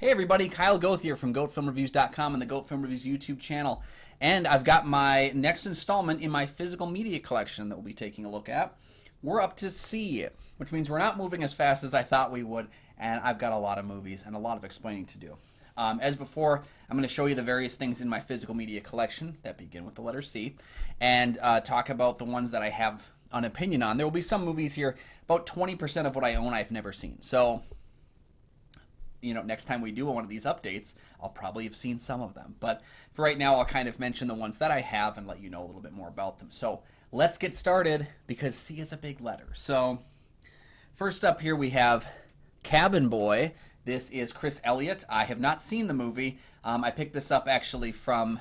Hey everybody, Kyle Goethe here from GoatFilmReviews.com and the Goat Film Reviews YouTube channel. And I've got my next installment in my physical media collection that we'll be taking a look at. We're up to C, which means we're not moving as fast as I thought we would, and I've got a lot of movies and a lot of explaining to do. As before, I'm going to show you the various things in my physical media collection that begin with the letter C, and talk about the ones that I have an opinion on. There will be some movies here, about 20% of what I own I've never seen. So, next time we do one of these updates, I'll probably have seen some of them. But for right now, I'll kind of mention the ones that I have and let you know a little bit more about them. So let's get started, because C is a big letter. So first up here we have Cabin Boy. This is Chris Elliott. I have not seen the movie. I picked this up actually from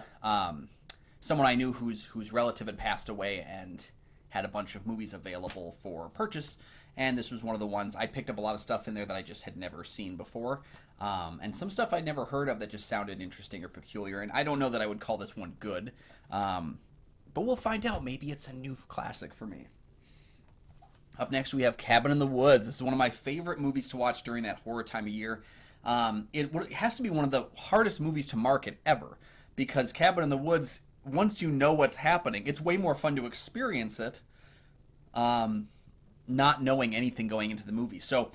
someone I knew whose relative had passed away and had a bunch of movies available for purchase. And this was one of the ones. I picked up a lot of stuff in there that I just had never seen before. And some stuff I'd never heard of that just sounded interesting or peculiar. And I don't know that I would call this one good. But we'll find out. Maybe it's a new classic for me. Up next, we have Cabin in the Woods. This is one of my favorite movies to watch during that horror time of year. It has to be one of the hardest movies to market ever. Because Cabin in the Woods, once you know what's happening, it's way more fun to experience it. Not knowing anything going into the movie. So,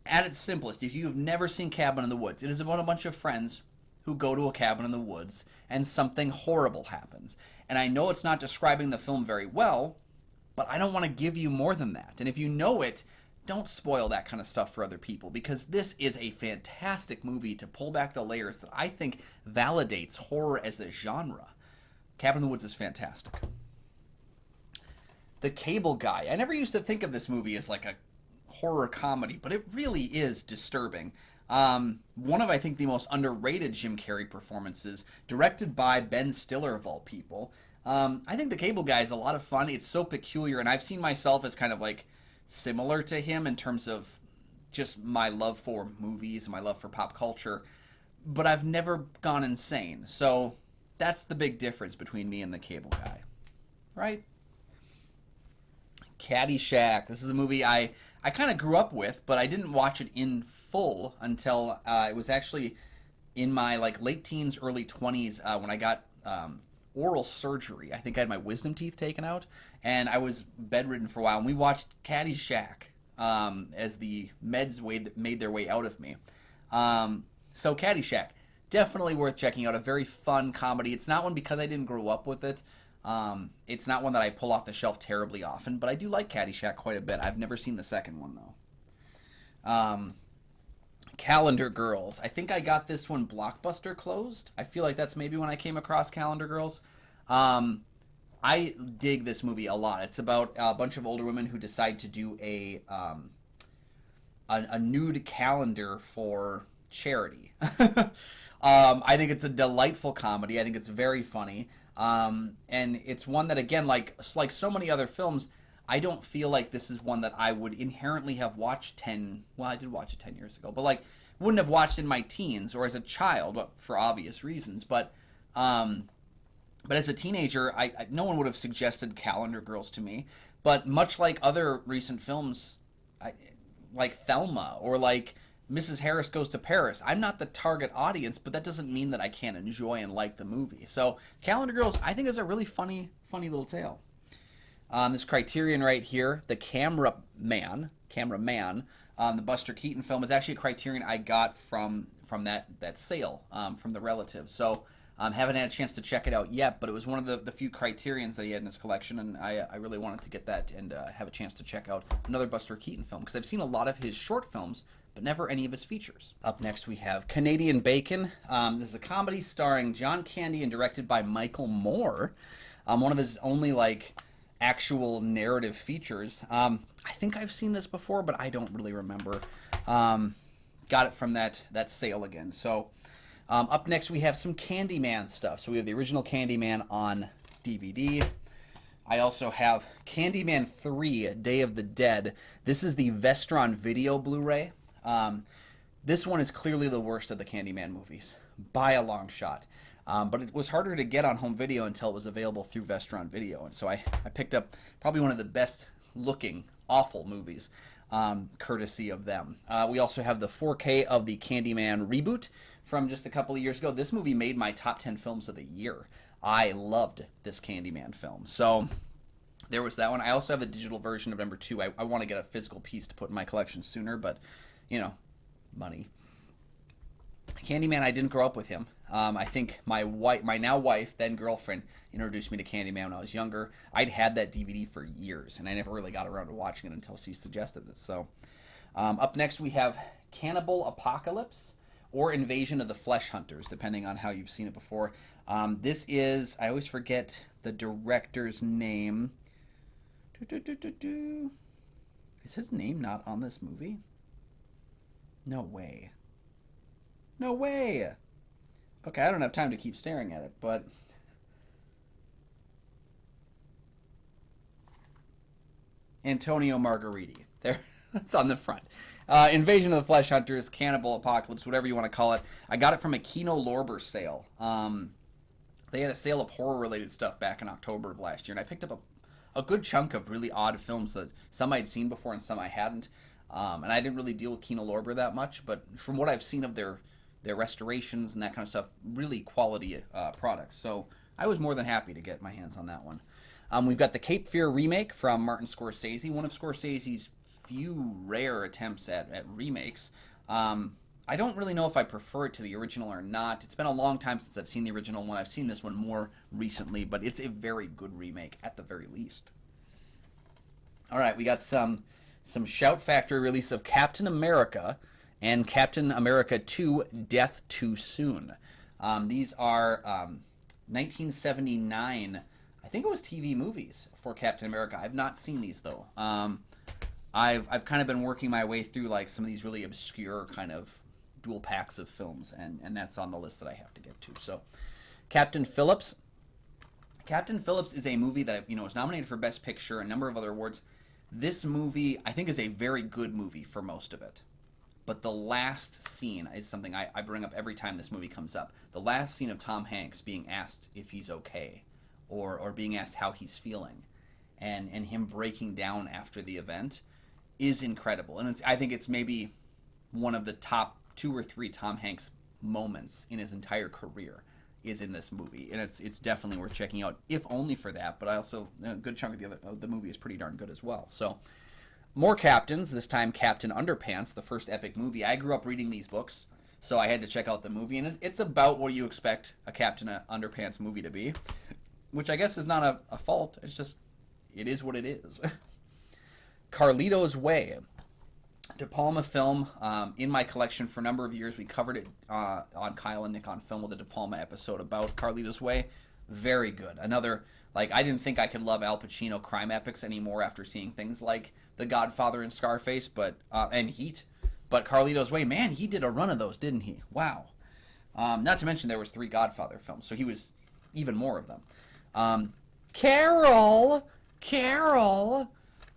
at its simplest, if you have never seen Cabin in the Woods, it is about a bunch of friends who go to a cabin in the woods and something horrible happens. And I know it's not describing the film very well, but I don't want to give you more than that. And if you know it, don't spoil that kind of stuff for other people, because this is a fantastic movie to pull back the layers that I think validates horror as a genre. Cabin in the Woods is fantastic. The Cable Guy. I never used to think of this movie as like a horror comedy, but it really is disturbing. One of, I think, the most underrated Jim Carrey performances, directed by Ben Stiller of all people. I think The Cable Guy is a lot of fun. It's so peculiar, and I've seen myself as kind of like similar to him in terms of just my love for movies and my love for pop culture, but I've never gone insane. So that's the big difference between me and The Cable Guy, right? Caddyshack. This is a movie I kind of grew up with, but I didn't watch it in full until it was actually in my late teens, early 20s when I got oral surgery. I think I had my wisdom teeth taken out, and I was bedridden for a while. And we watched Caddyshack as the meds made their way out of me. So Caddyshack, definitely worth checking out. A very fun comedy. It's not one because I didn't grow up with it. It's not one that I pull off the shelf terribly often, but I do like Caddyshack quite a bit. I've never seen the second one, though. Calendar Girls. I think I got this when Blockbuster closed. I feel like that's maybe when I came across Calendar Girls. I dig this movie a lot. It's about a bunch of older women who decide to do a nude calendar for charity. I think it's a delightful comedy. I think it's very funny. And it's one that, again, like so many other films, I don't feel like this is one that I would inherently have watched I did watch it 10 years ago, but wouldn't have watched in my teens or as a child, for obvious reasons. But as a teenager, no one would have suggested Calendar Girls to me. But much like other recent films, like Thelma or like Mrs. Harris Goes to Paris, I'm not the target audience, but that doesn't mean that I can't enjoy and like the movie. So Calendar Girls, I think, is a really funny little tale. This Criterion right here, The Cameraman, the Buster Keaton film, is actually a Criterion I got from that sale from the relative. So haven't had a chance to check it out yet, but it was one of the few Criterions that he had in his collection, and I really wanted to get that and have a chance to check out another Buster Keaton film, because I've seen a lot of his short films, but never any of his features. Up next, we have Canadian Bacon. This is a comedy starring John Candy and directed by Michael Moore. One of his only actual narrative features. I think I've seen this before, but I don't really remember. Got it from that sale again. So up next, we have some Candyman stuff. So we have the original Candyman on DVD. I also have Candyman 3, Day of the Dead. This is the Vestron Video Blu-ray. This one is clearly the worst of the Candyman movies, by a long shot. But it was harder to get on home video until it was available through Vestron Video. And so I picked up probably one of the best looking awful movies, courtesy of them. We also have the 4K of the Candyman reboot from just a couple of years ago. This movie made my top 10 films of the year. I loved this Candyman film. So there was that one. I also have a digital version of number 2. I want to get a physical piece to put in my collection sooner, but, you know, money. Candyman, I didn't grow up with him. I think my now wife, then girlfriend, introduced me to Candyman when I was younger. I'd had that DVD for years, and I never really got around to watching it until she suggested it. So, up next we have Cannibal Apocalypse or Invasion of the Flesh Hunters, depending on how you've seen it before. This is, I always forget the director's name. Is his name not on this movie? No way. No way! Okay, I don't have time to keep staring at it, but... Antonio Margheriti. There, it's on the front. Invasion of the Flesh Hunters, Cannibal Apocalypse, whatever you want to call it. I got it from a Kino Lorber sale. They had a sale of horror-related stuff back in October of last year, and I picked up a good chunk of really odd films that some I'd seen before and some I hadn't. And I didn't really deal with Kino Lorber that much, but from what I've seen of their restorations and that kind of stuff, really quality products. So I was more than happy to get my hands on that one. We've got the Cape Fear remake from Martin Scorsese, one of Scorsese's few rare attempts at remakes. I don't really know if I prefer it to the original or not. It's been a long time since I've seen the original one. I've seen this one more recently, but it's a very good remake at the very least. All right, we got some Shout Factory release of Captain America and Captain America 2 Death Too Soon. These are 1979, I think it was TV movies for Captain America. I've not seen these though. I've kind of been working my way through like some of these really obscure kind of dual packs of films, and that's on the list that I have to get to. So Captain Phillips. Captain Phillips is a movie that was nominated for Best Picture, a number of other awards. This movie, I think, is a very good movie for most of it. But the last scene is something I bring up every time this movie comes up. The last scene of Tom Hanks being asked if he's okay, or being asked how he's feeling, and him breaking down after the event is incredible. And I think it's maybe one of the top 2 or 3 Tom Hanks moments in his entire career is in this movie. And it's definitely worth checking out, if only for that. But I also, a good chunk of the movie is pretty darn good as well. So more captains, this time Captain Underpants, the first epic movie. I grew up reading these books, so I had to check out the movie, and it's about what you expect a Captain Underpants movie to be, which I guess is not a fault. It's just, it is what it is. Carlito's Way. De Palma film, in my collection for a number of years. We covered it on Kyle and Nick on Film with a De Palma episode about Carlito's Way. Very good. Another, like, I didn't think I could love Al Pacino crime epics anymore after seeing things like The Godfather and Scarface, and Heat. But Carlito's Way, man, he did a run of those, didn't he? Wow. Not to mention there was 3 Godfather films, so he was even more of them. Carol!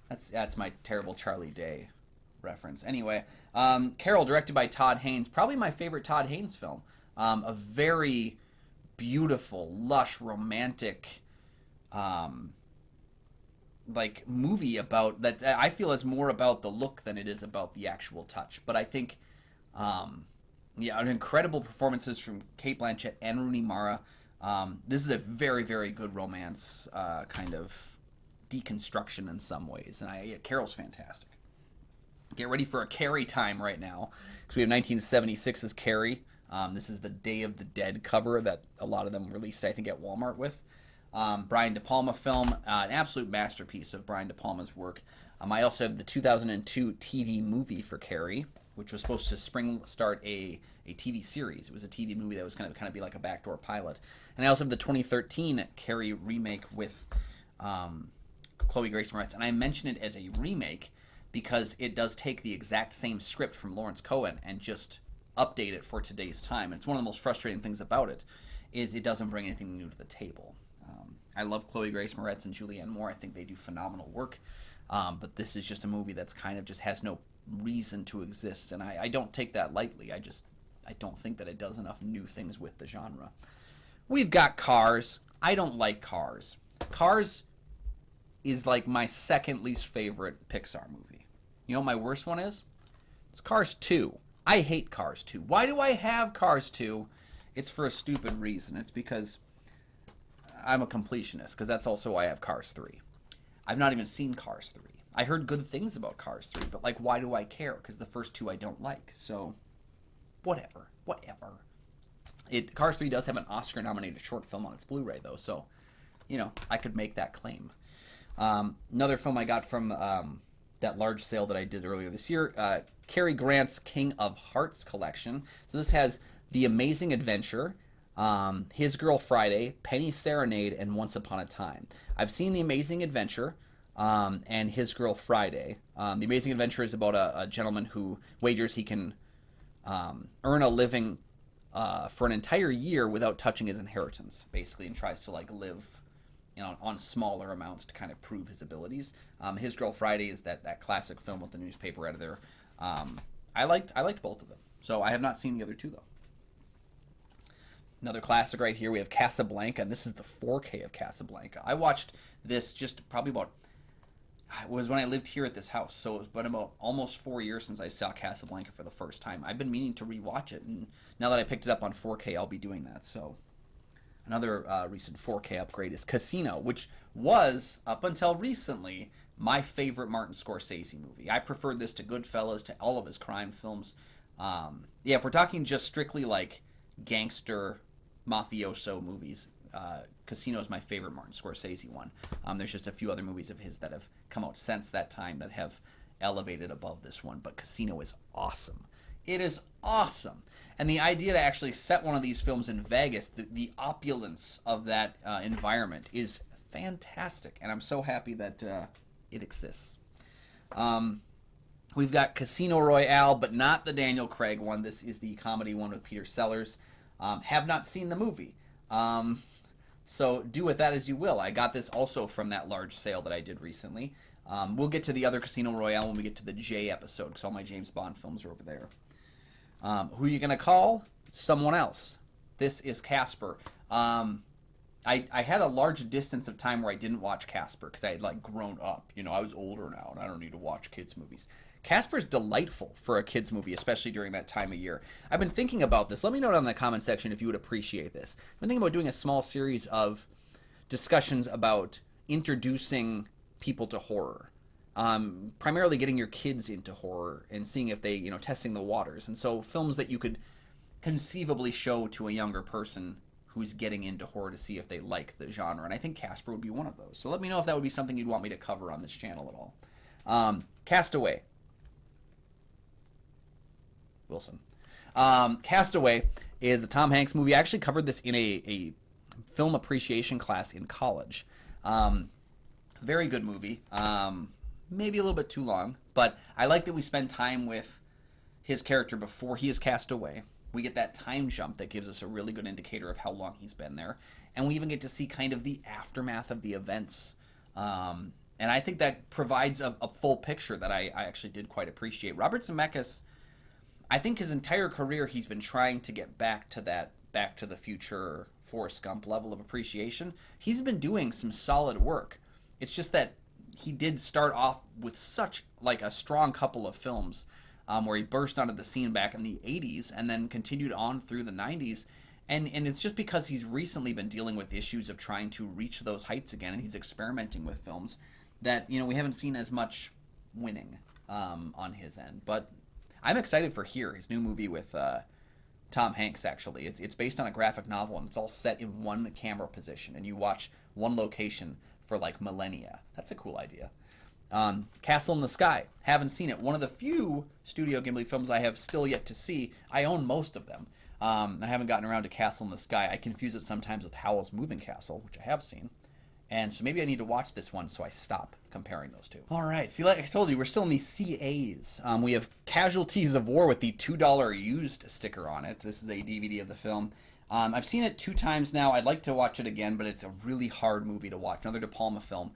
That's my terrible Charlie Day reference. Anyway, Carol, directed by Todd Haynes, probably my favorite Todd Haynes film. A very beautiful, lush, romantic, like movie about that. I feel is more about the look than it is about the actual touch. But I think, incredible performances from Cate Blanchett and Rooney Mara. This is a very, very good romance kind of deconstruction in some ways, and Carol's fantastic. Get ready for a Carrie time right now, because we have 1976's Carrie. This is the Day of the Dead cover that a lot of them released, I think, at Walmart with. Brian De Palma film, an absolute masterpiece of Brian De Palma's work. I also have the 2002 TV movie for Carrie, which was supposed to start a TV series. It was a TV movie that was going to kind of be like a backdoor pilot. And I also have the 2013 Carrie remake with Chloe Grace Moretz. And I mention it as a remake because it does take the exact same script from Lawrence Cohen and just update it for today's time. And it's one of the most frustrating things about it is it doesn't bring anything new to the table. I love Chloe Grace Moretz and Julianne Moore. I think they do phenomenal work. But this is just a movie that's kind of just has no reason to exist. And I don't take that lightly. I don't think that it does enough new things with the genre. We've got Cars. I don't like Cars. Cars is like my second least favorite Pixar movie. You know what my worst one is? It's Cars 2. I hate Cars 2. Why do I have Cars 2? It's for a stupid reason. It's because I'm a completionist, because that's also why I have Cars 3. I've not even seen Cars 3. I heard good things about Cars 3, but like, why do I care? Because the first two I don't like. So, whatever. Cars 3 does have an Oscar-nominated short film on its Blu-ray, though, so, I could make that claim. Another film I got from that large sale that I did earlier this year, Cary Grant's King of Hearts collection. So this has The Amazing Adventure, His Girl Friday, Penny Serenade, and Once Upon a Time. I've seen The Amazing Adventure and His Girl Friday. The Amazing Adventure is about a gentleman who wagers he can earn a living for an entire year without touching his inheritance, basically, and tries to like live on smaller amounts to kind of prove his abilities. His Girl Friday is that classic film with the newspaper editor. I liked both of them. So I have not seen the other two, though. Another classic right here, we have Casablanca, and this is the 4K of Casablanca. I watched this just probably it was when I lived here at this house, so it's been about almost 4 years since I saw Casablanca for the first time. I've been meaning to rewatch it, and now that I picked it up on 4K, I'll be doing that. So another recent 4K upgrade is Casino, which was, up until recently, my favorite Martin Scorsese movie. I preferred this to Goodfellas, to all of his crime films. If we're talking just strictly like gangster, mafioso movies, Casino is my favorite Martin Scorsese one. There's just a few other movies of his that have come out since that time that have elevated above this one, but Casino is awesome. It is awesome. And the idea to actually set one of these films in Vegas, the opulence of that environment is fantastic, and I'm so happy that it exists. We've got Casino Royale, but not the Daniel Craig one. This is the comedy one with Peter Sellers. Have not seen the movie. So do with that as you will. I got this also from that large sale that I did recently. We'll get to the other Casino Royale when we get to the J episode, because all my James Bond films are over there. Who are you going to call? Someone else. This is Casper. I had a large distance of time where I didn't watch Casper because I had like grown up. I was older now and I don't need to watch kids' movies. Casper's delightful for a kids' movie, especially during that time of year. I've been thinking about this. Let me know down in the comment section if you would appreciate this. I've been thinking about doing a small series of discussions about introducing people to horror. Primarily getting your kids into horror and seeing if they, testing the waters. And so films that you could conceivably show to a younger person who's getting into horror to see if they like the genre. And I think Casper would be one of those. So let me know if that would be something you'd want me to cover on this channel at all. Castaway. Wilson. Castaway is a Tom Hanks movie. I actually covered this in a film appreciation class in college. Very good movie. Maybe a little bit too long, but I like that we spend time with his character before he is cast away. We get that time jump that gives us a really good indicator of how long he's been there. And we even get to see kind of the aftermath of the events. And I think that provides a full picture that I actually did quite appreciate. Robert Zemeckis, I think his entire career he's been trying to get back to that Back to the Future, Forrest Gump level of appreciation. He's been doing some solid work. It's just that he did start off with such like a strong couple of films where he burst onto the scene back in the 80s and then continued on through the 90s. And it's just because he's recently been dealing with issues of trying to reach those heights again, and he's experimenting with films that, we haven't seen as much winning on his end. But I'm excited for Here, his new movie with Tom Hanks, actually. It's based on a graphic novel, and it's all set in one camera position, and you watch one location for like millennia. That's a cool idea. Castle in the Sky. Haven't seen it. One of the few Studio Ghibli films I have still yet to see. I own most of them. I haven't gotten around to Castle in the Sky. I confuse it sometimes with Howl's Moving Castle, which I have seen. And so maybe I need to watch this one so I stop comparing those two. All right. See, like I told you, we're still in the CAs. We have Casualties of War with the $2 used sticker on it. This is a DVD of the film. I've seen it 2 times now. I'd like to watch it again, but it's a really hard movie to watch. Another De Palma film.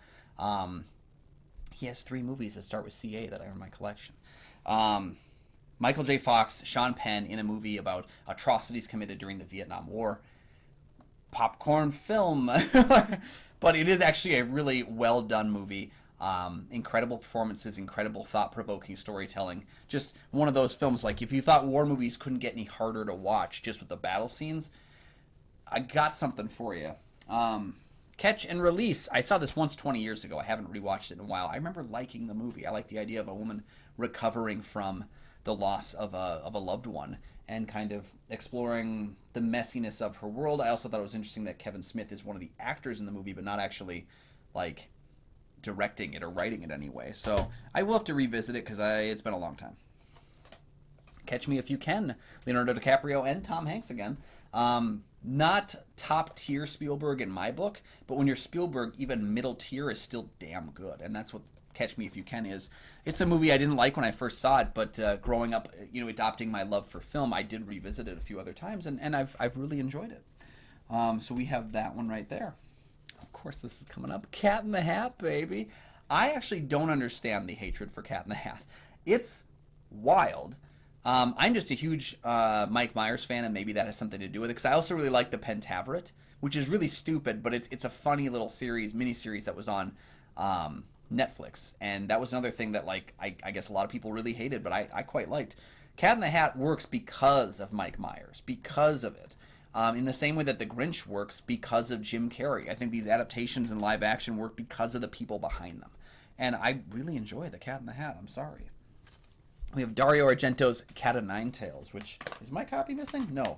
He has 3 movies that start with CA that are in my collection. Michael J. Fox, Sean Penn in a movie about atrocities committed during the Vietnam War. Popcorn film. but it is actually a really well done movie. Incredible performances, incredible thought-provoking storytelling. Just one of those films, like, if you thought war movies couldn't get any harder to watch just with the battle scenes, I got something for you. Catch and Release. I saw this once 20 years ago. I haven't rewatched it in a while. I remember liking the movie. I like the idea of a woman recovering from the loss of a loved one and kind of exploring the messiness of her world. I also thought it was interesting that Kevin Smith is one of the actors in the movie, but not actually, like, directing it or writing it anyway. So I will have to revisit it because it's been a long time. Catch Me If You Can. Leonardo DiCaprio and Tom Hanks again. Not top tier Spielberg in my book, but when you're Spielberg, even middle tier is still damn good, and that's what Catch Me If You Can is. It's a movie I didn't like when I first saw it, but growing up, adopting my love for film, I did revisit it a few other times, and I've really enjoyed it. So we have that one right there. Of course, this is coming up. Cat in the Hat, baby. I actually don't understand the hatred for Cat in the Hat. It's wild. I'm just a huge Mike Myers fan, and maybe that has something to do with it, because I also really like the Pentaveret, which is really stupid, but it's a funny little miniseries that was on Netflix, and that was another thing that, like, I guess a lot of people really hated, but I quite liked. Cat in the Hat works because of Mike Myers, because of it. In the same way that The Grinch works because of Jim Carrey. I think these adaptations in live action work because of the people behind them. And I really enjoy The Cat in the Hat. I'm sorry. We have Dario Argento's Cat o' Nine Tails, which, is my copy missing? No.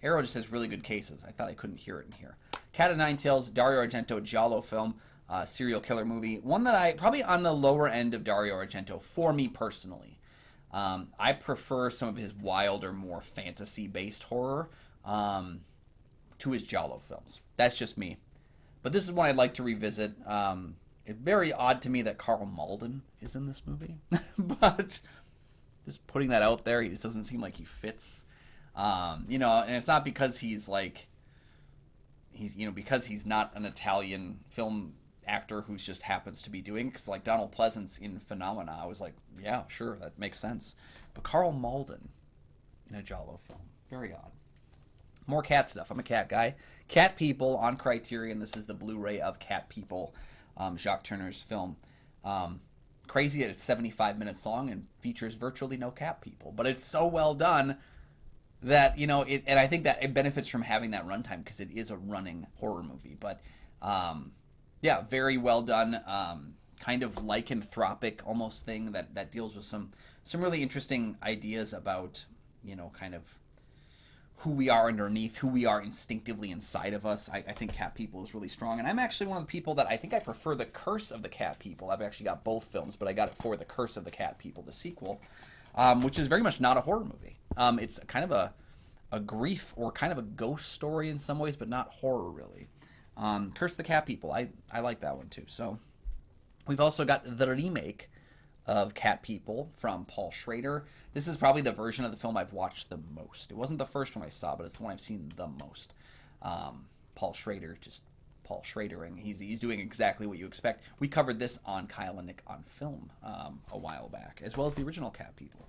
Arrow just has really good cases. I thought I couldn't hear it in here. Cat o' Nine Tails, Dario Argento giallo film, serial killer movie. One that I, probably on the lower end of Dario Argento, for me personally. I prefer some of his wilder, more fantasy-based horror to his giallo films. That's just me. But this is one I'd like to revisit. It's very odd to me that Karl Malden is in this movie. But just putting that out there, he just doesn't seem like he fits. And it's not because he's because he's not an Italian film actor who just happens to be doing, because like Donald Pleasance in Phenomena, I was like, yeah, sure, that makes sense. But Karl Malden in a giallo film, very odd. More cat stuff. I'm a cat guy. Cat People on Criterion. This is the Blu-ray of Cat People, Jacques Turner's film. Crazy that it's 75 minutes long and features virtually no cat people, but it's so well done that and I think that it benefits from having that runtime because it is a running horror movie. But yeah, very well done. Kind of lycanthropic almost thing that deals with some really interesting ideas about kind of who we are underneath, who we are instinctively inside of us. I think Cat People is really strong. And I'm actually one of the people that I think I prefer The Curse of the Cat People. I've actually got both films, but I got it for The Curse of the Cat People, the sequel, which is very much not a horror movie. It's kind of a grief or kind of a ghost story in some ways, but not horror really. Curse of the Cat People, I like that one too. So we've also got the remake of Cat People from Paul Schrader. This is probably the version of the film I've watched the most. It wasn't the first one I saw, but it's the one I've seen the most. Paul Schrader, just Paul Schradering. He's doing exactly what you expect. We covered this on Kyle and Nick on Film a while back, as well as the original Cat People.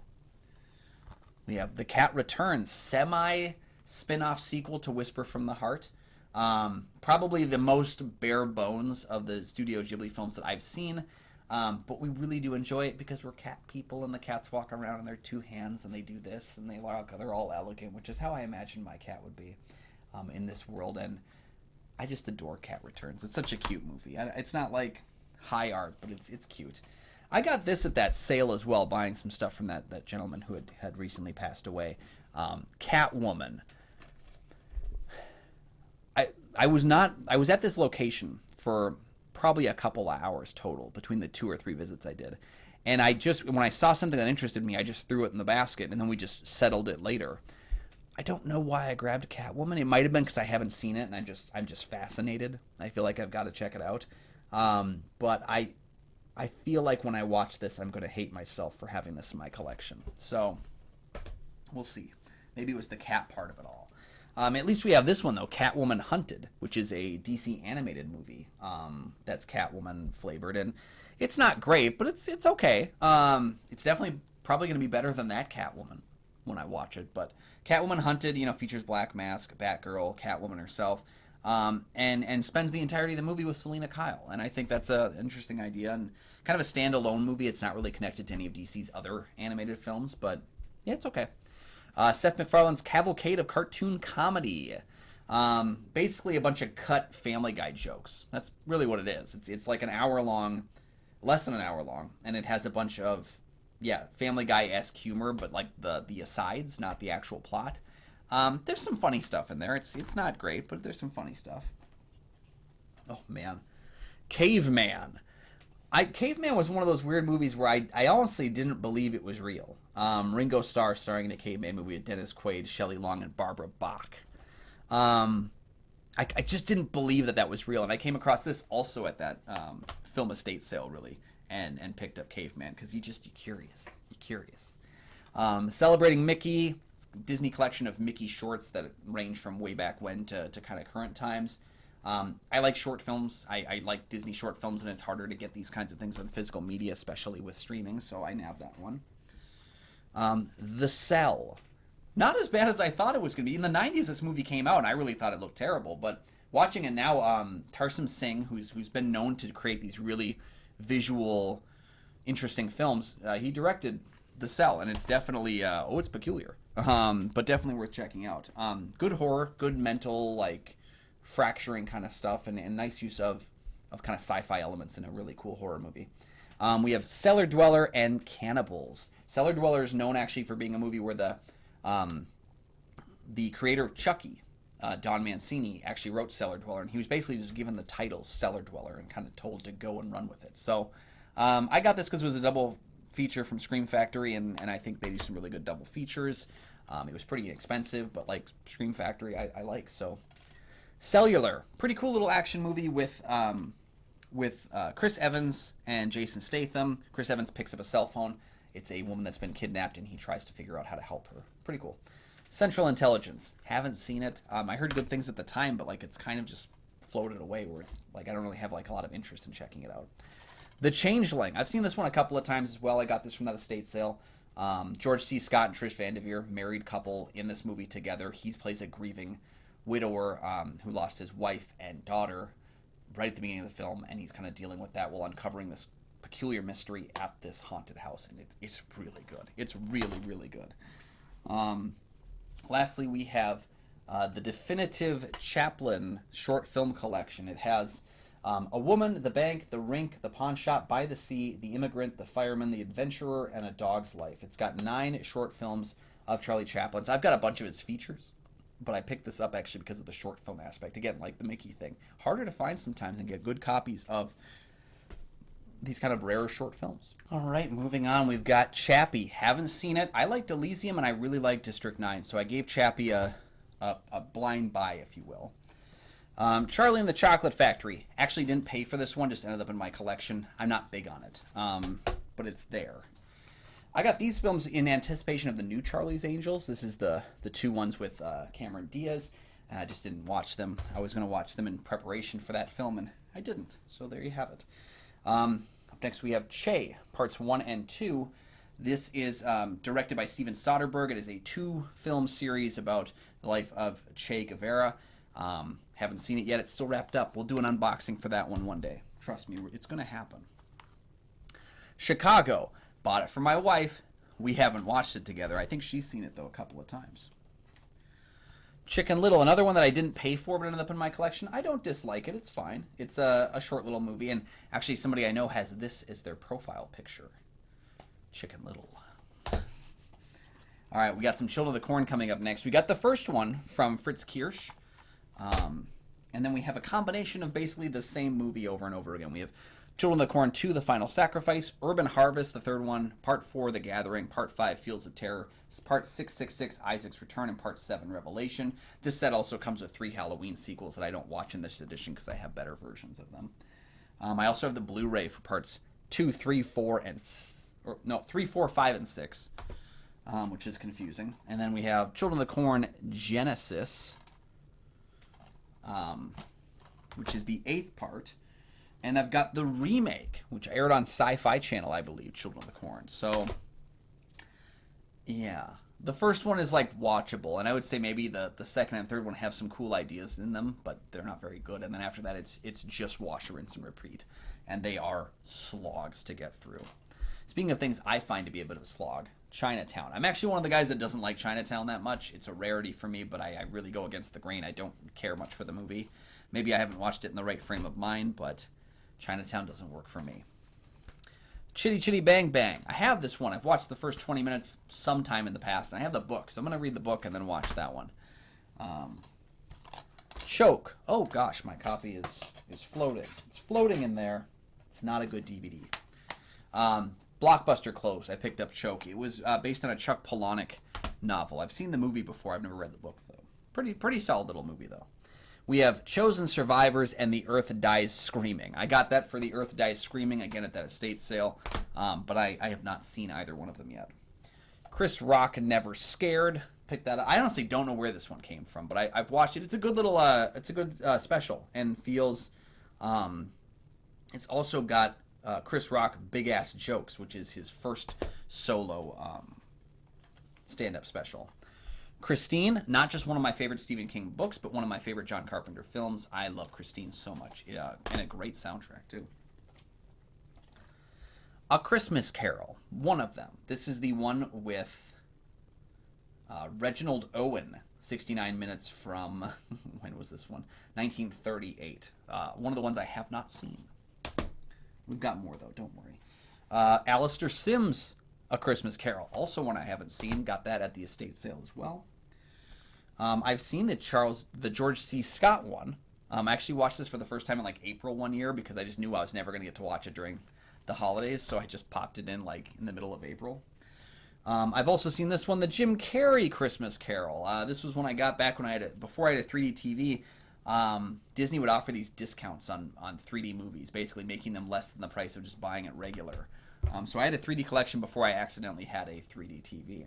We have The Cat Returns, semi-spin-off sequel to Whisper from the Heart. Probably the most bare bones of the Studio Ghibli films that I've seen. But we really do enjoy it because we're cat people and the cats walk around and they're two hands and they do this and they're all elegant, which is how I imagine my cat would be in this world. And I just adore Cat Returns. It's such a cute movie. It's not like high art, but it's cute. I got this at that sale as well, buying some stuff from that gentleman who had recently passed away. Catwoman. I was at this location for probably a couple of hours total between the 2 or 3 visits I did. And when I saw something that interested me, I just threw it in the basket and then we just settled it later. I don't know why I grabbed Catwoman. It might have been because I haven't seen it and I'm just fascinated. I feel like I've got to check it out. But I feel like when I watch this, I'm going to hate myself for having this in my collection. So we'll see. Maybe it was the cat part of it all. At least we have this one, though, Catwoman Hunted, which is a DC animated movie that's Catwoman flavored. And it's not great, but it's okay. It's definitely probably going to be better than that Catwoman when I watch it. But Catwoman Hunted, features Black Mask, Batgirl, Catwoman herself. and spends the entirety of the movie with Selena Kyle. And I think that's an interesting idea and kind of a standalone movie. It's not really connected to any of DC's other animated films, but yeah, it's okay. Seth MacFarlane's Cavalcade of Cartoon Comedy. Basically a bunch of cut Family Guy jokes. That's really what it is. It's like an hour long, less than an hour long, and it has a bunch of, yeah, Family Guy-esque humor, but like the asides, not the actual plot. There's some funny stuff in there. It's not great, but there's some funny stuff. Oh man, Caveman. Caveman was one of those weird movies where I honestly didn't believe it was real. Ringo Starr starring in a Caveman movie with Dennis Quaid, Shelley Long, and Barbara Bach. I just didn't believe that was real, and I came across this also at that film estate sale, really, and picked up Caveman because you're curious. You're curious. Celebrating Mickey, Disney collection of Mickey shorts that range from way back when to kind of current times. I like short films. I like Disney short films, and it's harder to get these kinds of things on physical media, especially with streaming, so I nabbed that one. The Cell. Not as bad as I thought it was going to be. In the 90s, this movie came out, and I really thought it looked terrible. But watching it now, Tarsem Singh, who's been known to create these really visual, interesting films, he directed The Cell, and it's definitely, it's peculiar, but definitely worth checking out. Good horror, good mental, like, fracturing kind of stuff, and nice use of kind of sci-fi elements in a really cool horror movie. We have Cellar Dweller and Cannibals. Cellar Dweller is known actually for being a movie where the creator of Chucky, Don Mancini, actually wrote Cellar Dweller, and he was basically just given the title Cellar Dweller and kind of told to go and run with it. So I got this because it was a double feature from Scream Factory, and I think they do some really good double features. It was pretty inexpensive, but like Scream Factory, I like. So Cellular, pretty cool little action movie with Chris Evans and Jason Statham. Chris Evans picks up a cell phone. It's a woman that's been kidnapped, and he tries to figure out how to help her. Pretty cool. Central Intelligence. Haven't seen it. I heard good things at the time, but like it's kind of just floated away where it's like I don't really have like a lot of interest in checking it out. The Changeling. I've seen this one a couple of times as well. I got this from that estate sale. George C. Scott and Trish Van Devere, married couple in this movie together. He plays a grieving widower who lost his wife and daughter right at the beginning of the film, and he's kind of dealing with that while uncovering this peculiar mystery at this haunted house, and it's really good. It's really, really good. Lastly, we have the Definitive Chaplin short film collection. It has A Woman, The Bank, The Rink, The Pawn Shop, By the Sea, The Immigrant, The Fireman, The Adventurer, and A Dog's Life. It's got 9 short films of Charlie Chaplin's. I've got a bunch of his features, but I picked this up actually because of the short film aspect. Again, like the Mickey thing. Harder to find sometimes and get good copies of these kind of rare short films. All right, moving on. We've got Chappie. Haven't seen it. I liked Elysium, and I really liked District 9, so I gave Chappie a blind buy, if you will. Charlie and the Chocolate Factory. Actually didn't pay for this one, just ended up in my collection. I'm not big on it, but it's there. I got these films in anticipation of the new Charlie's Angels. This is the 2 ones with Cameron Diaz. I just didn't watch them. I was going to watch them in preparation for that film, and I didn't. So there you have it. Up next we have Che, parts 1 and 2. This is directed by Steven Soderbergh. It is a 2-film series about the life of Che Guevara. Haven't seen it yet. It's still wrapped up. We'll do an unboxing for that one day. Trust me, it's going to happen. Chicago. Bought it for my wife. We haven't watched it together. I think she's seen it, though, a couple of times. Chicken Little, another one that I didn't pay for but ended up in my collection. I don't dislike it. It's fine. It's a short little movie, and actually somebody I know has this as their profile picture. Chicken Little. All right, we got some Children of the Corn coming up next. We got the first one from Fritz Kirsch, and then we have a combination of basically the same movie over and over again. We have Children of the Corn 2, The Final Sacrifice, Urban Harvest, the third one, Part 4, The Gathering, Part 5, Fields of Terror, Part 666, Isaac's Return, and Part 7, Revelation. This set also comes with 3 Halloween sequels that I don't watch in this edition because I have better versions of them. I also have the Blu-ray for Parts 2, 3, 4, 5, and 6, which is confusing. And then we have Children of the Corn Genesis, which is the 8th part. And I've got the remake, which aired on Sci-Fi Channel, I believe, Children of the Corn. So, yeah. The first one is like watchable, and I would say maybe the second and third one have some cool ideas in them, but they're not very good. And then after that, it's just wash, rinse, and repeat, and they are slogs to get through. Speaking of things I find to be a bit of a slog, Chinatown. I'm actually one of the guys that doesn't like Chinatown that much. It's a rarity for me, but I really go against the grain. I don't care much for the movie. Maybe I haven't watched it in the right frame of mind, but Chinatown doesn't work for me. Chitty Chitty Bang Bang. I have this one. I've watched the first 20 minutes sometime in the past, and I have the book, so I'm going to read the book and then watch that one. Choke. Oh gosh, my copy is floating. It's floating in there. It's not a good DVD. Blockbuster closed. I picked up Choke. It was based on a Chuck Palahniuk novel. I've seen the movie before. I've never read the book though. Pretty solid little movie though. We have Chosen Survivors and The Earth Dies Screaming. I got that for The Earth Dies Screaming, again at that estate sale, but I have not seen either one of them yet. Chris Rock, Never Scared. Picked that up. I honestly don't know where this one came from, but I've watched it. It's a good little, special, and feels, it's also got Chris Rock Big Ass Jokes, which is his first solo stand-up special. Christine, not just one of my favorite Stephen King books, but one of my favorite John Carpenter films. I love Christine so much. Yeah, and a great soundtrack, too. A Christmas Carol, one of them. This is the one with Reginald Owen, 69 minutes from, when was this one? 1938. One of the ones I have not seen. We've got more, though, don't worry. Alistair Sims, A Christmas Carol, also one I haven't seen. Got that at the estate sale as well. I've seen the George C. Scott one. I actually watched this for the first time in like April one year because I just knew I was never going to get to watch it during the holidays, so I just popped it in like in the middle of April. I've also seen this one, the Jim Carrey Christmas Carol. This was when I got back when before I had a 3D TV. Disney would offer these discounts on 3D movies, basically making them less than the price of just buying it regular. So I had a 3D collection before I accidentally had a 3D TV.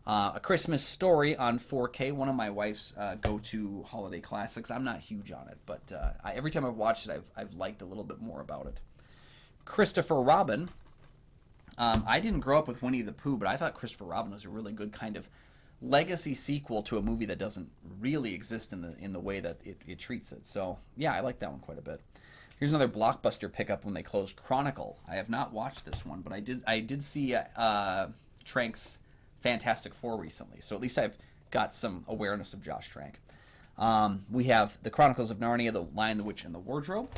A Christmas Story on 4K, one of my wife's go-to holiday classics. I'm not huge on it, but every time I've watched it, I've liked a little bit more about it. Christopher Robin. I didn't grow up with Winnie the Pooh, but I thought Christopher Robin was a really good kind of legacy sequel to a movie that doesn't really exist in the way that it treats it. So yeah, I like that one quite a bit. Here's another Blockbuster pickup when they closed, Chronicle. I have not watched this one, but I did see Trank's Fantastic Four recently, so at least I've got some awareness of Josh Trank. We have The Chronicles of Narnia, The Lion, the Witch, and the Wardrobe.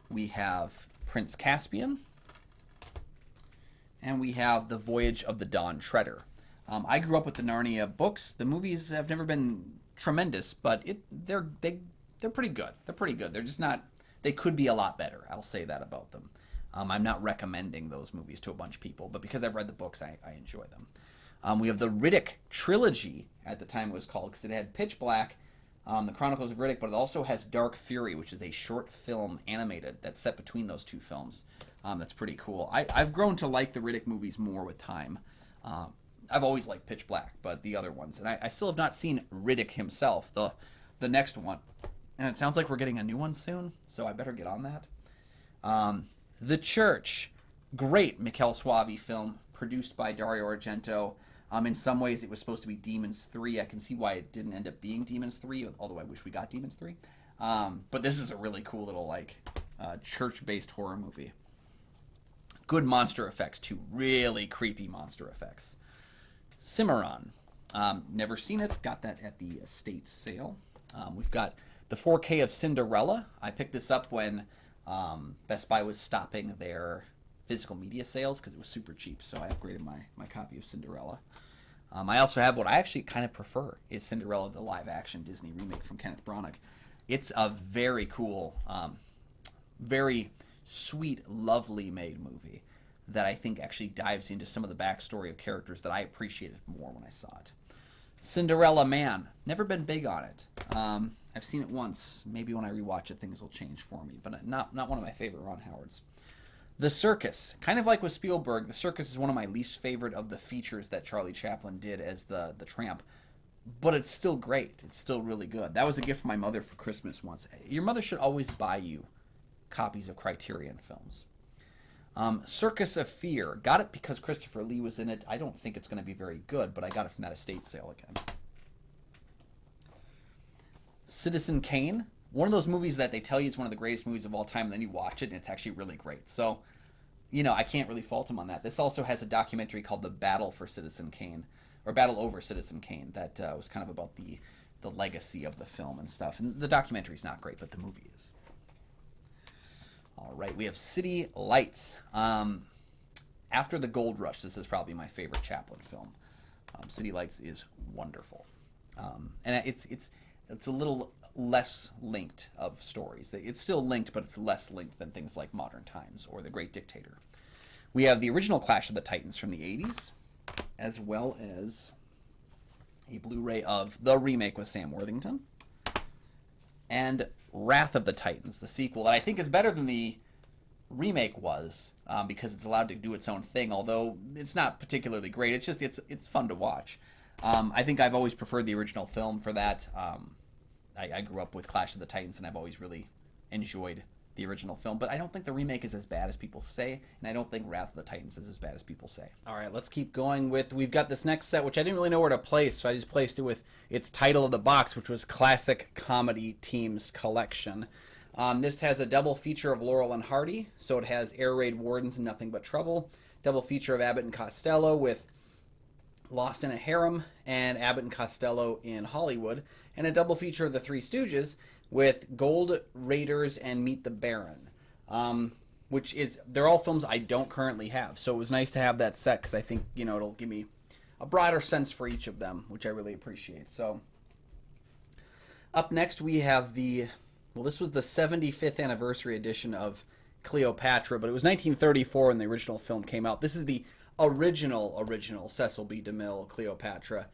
We have Prince Caspian. And we have The Voyage of the Dawn Treader. I grew up with the Narnia books. The movies have never been tremendous, but they're pretty good. They're pretty good. They're just not. They could be a lot better. I'll say that about them. I'm not recommending those movies to a bunch of people, but because I've read the books, I enjoy them. We have the Riddick trilogy, at the time it was called, because it had Pitch Black, The Chronicles of Riddick, but it also has Dark Fury, which is a short film animated that's set between those two films. That's pretty cool. I've grown to like the Riddick movies more with time. I've always liked Pitch Black, but the other ones. And I still have not seen Riddick himself, the next one. And it sounds like we're getting a new one soon, so I better get on that. The Church. Great Mikel Suavi film, produced by Dario Argento. In some ways, it was supposed to be Demons 3. I can see why it didn't end up being Demons 3, although I wish we got Demons 3. But this is a really cool little, church-based horror movie. Good monster effects, too. Really creepy monster effects. Cimarron. Never seen it. Got that at the estate sale. We've got the 4K of Cinderella. I picked this up when Best Buy was stopping their physical media sales because it was super cheap, so I upgraded my copy of Cinderella. I also have what I actually kind of prefer is Cinderella, the live-action Disney remake from Kenneth Branagh. It's a very cool, very sweet, lovely made movie that I think actually dives into some of the backstory of characters that I appreciated more when I saw it. Cinderella Man. Never been big on it. I've seen it once. Maybe when I rewatch it, things will change for me, but not one of my favorite Ron Howards. The Circus. Kind of like with Spielberg, The Circus is one of my least favorite of the features that Charlie Chaplin did as the Tramp. But it's still great. It's still really good. That was a gift from my mother for Christmas once. Your mother should always buy you copies of Criterion films. Circus of Fear. Got it because Christopher Lee was in it. I don't think it's going to be very good, but I got it from that estate sale again. Citizen Kane. One of those movies that they tell you is one of the greatest movies of all time, and then you watch it, and it's actually really great. So, I can't really fault him on that. This also has a documentary called The Battle for Citizen Kane, or Battle Over Citizen Kane, that was kind of about the legacy of the film and stuff. And the documentary's not great, but the movie is. All right, we have City Lights. After the Gold Rush, this is probably my favorite Chaplin film. City Lights is wonderful, and it's a little less linked of stories. It's still linked, but it's less linked than things like Modern Times or The Great Dictator. We have the original Clash of the Titans from the 80s, as well as a Blu-ray of the remake with Sam Worthington, and Wrath of the Titans, the sequel, that I think is better than the remake was, because it's allowed to do its own thing, although it's not particularly great. It's just, it's fun to watch. I think I've always preferred the original film for that. I grew up with Clash of the Titans, and I've always really enjoyed the original film, but I don't think the remake is as bad as people say, and I don't think Wrath of the Titans is as bad as people say. All right, let's keep going with, we've got this next set, which I didn't really know where to place, so I just placed it with its title of the box, which was Classic Comedy Teams Collection. This has a double feature of Laurel and Hardy, so it has Air Raid Wardens and Nothing But Trouble, double feature of Abbott and Costello with Lost in a Harem and Abbott and Costello in Hollywood, and a double feature of The Three Stooges with Gold Raiders and Meet the Baron, which is, they're all films I don't currently have, so it was nice to have that set because I think, it'll give me a broader sense for each of them, which I really appreciate. So up next we have this was the 75th anniversary edition of Cleopatra, but it was 1934 when the original film came out. This is the original Cecil B. DeMille Cleopatra,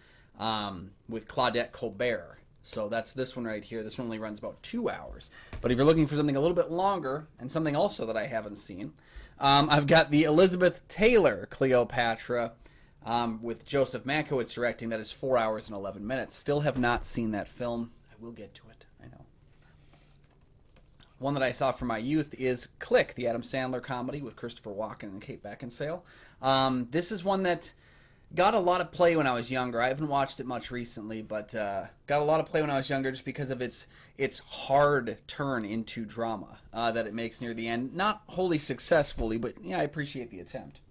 with Claudette Colbert. So that's this one right here. This one only runs about 2 hours. But if you're looking for something a little bit longer, and something also that I haven't seen, I've got the Elizabeth Taylor Cleopatra, with Joseph Mankiewicz directing. That is 4 hours and 11 minutes. Still have not seen that film. I will get to it, I know. One that I saw from my youth is Click, the Adam Sandler comedy with Christopher Walken and Kate Beckinsale. This is one that got a lot of play when I was younger. I haven't watched it much recently, but got a lot of play when I was younger just because of its hard turn into drama that it makes near the end. Not wholly successfully, but yeah, I appreciate the attempt.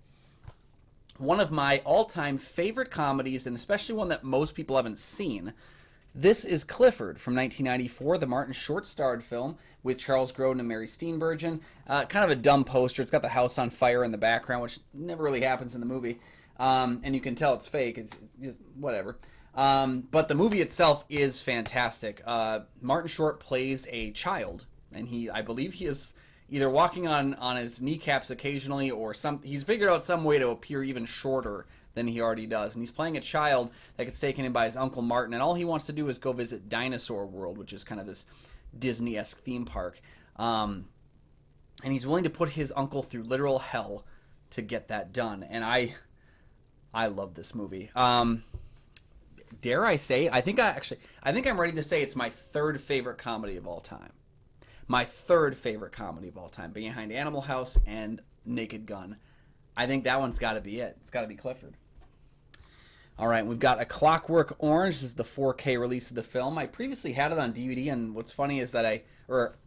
One of my all-time favorite comedies, and especially one that most people haven't seen, this is Clifford from 1994, the Martin Short-starred film with Charles Grodin and Mary Steenburgen. Kind of a dumb poster. It's got the house on fire in the background, which never really happens in the movie. And you can tell it's fake. It's just whatever. But the movie itself is fantastic. Martin Short plays a child, and I believe he is either walking on his kneecaps occasionally, or he's figured out some way to appear even shorter than he already does. And he's playing a child that gets taken in by his Uncle Martin, and all he wants to do is go visit Dinosaur World, which is kind of this Disney-esque theme park. And he's willing to put his uncle through literal hell to get that done. And I love this movie. Dare I say, I think I'm ready to say it's my third favorite comedy of all time. My third favorite comedy of all time, behind Animal House and Naked Gun. I think that one's got to be it. It's got to be Clifford. All right, we've got A Clockwork Orange. This is the 4K release of the film. I previously had it on DVD, and what's funny is that I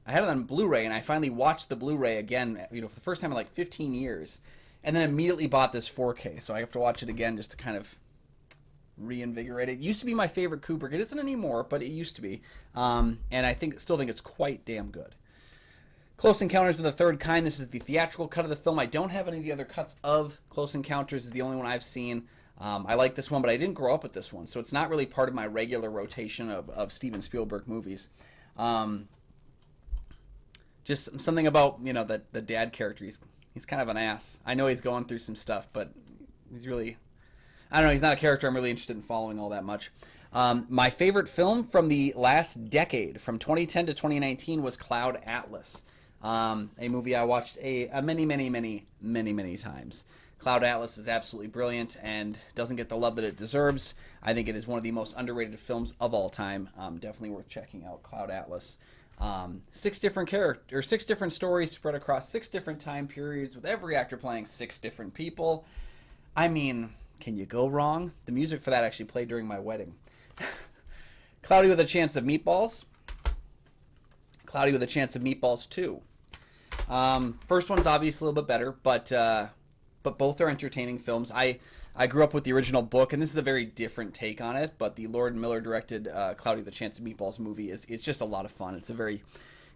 had it on Blu-ray, and I finally watched the Blu-ray again, for the first time in like 15 years, and then immediately bought this 4K, so I have to watch it again just to kind of reinvigorate it. It used to be my favorite Kubrick. It isn't anymore, but it used to be, and I still think it's quite damn good. Close Encounters of the Third Kind. This is the theatrical cut of the film. I don't have any of the other cuts of Close Encounters. It's the only one I've seen. I like this one, but I didn't grow up with this one, so it's not really part of my regular rotation of Steven Spielberg movies. Just something about, the dad character. He's kind of an ass. I know he's going through some stuff, but he's really, I don't know, he's not a character I'm really interested in following all that much. My favorite film from the last decade, from 2010 to 2019, was Cloud Atlas. A movie I watched many times. Cloud Atlas is absolutely brilliant and doesn't get the love that it deserves. I think it is one of the most underrated films of all time. Definitely worth checking out, Cloud Atlas. Six different characters, 6 different stories spread across 6 different time periods, with every actor playing 6 different people. I mean, can you go wrong? The music for that actually played during my wedding. Cloudy with a Chance of Meatballs. Cloudy with a Chance of Meatballs 2. First one's obviously a little bit better, but both are entertaining films. I grew up with the original book, and this is a very different take on it, but the Lord Miller directed Cloudy with a Chance of Meatballs movie is just a lot of fun. It's a very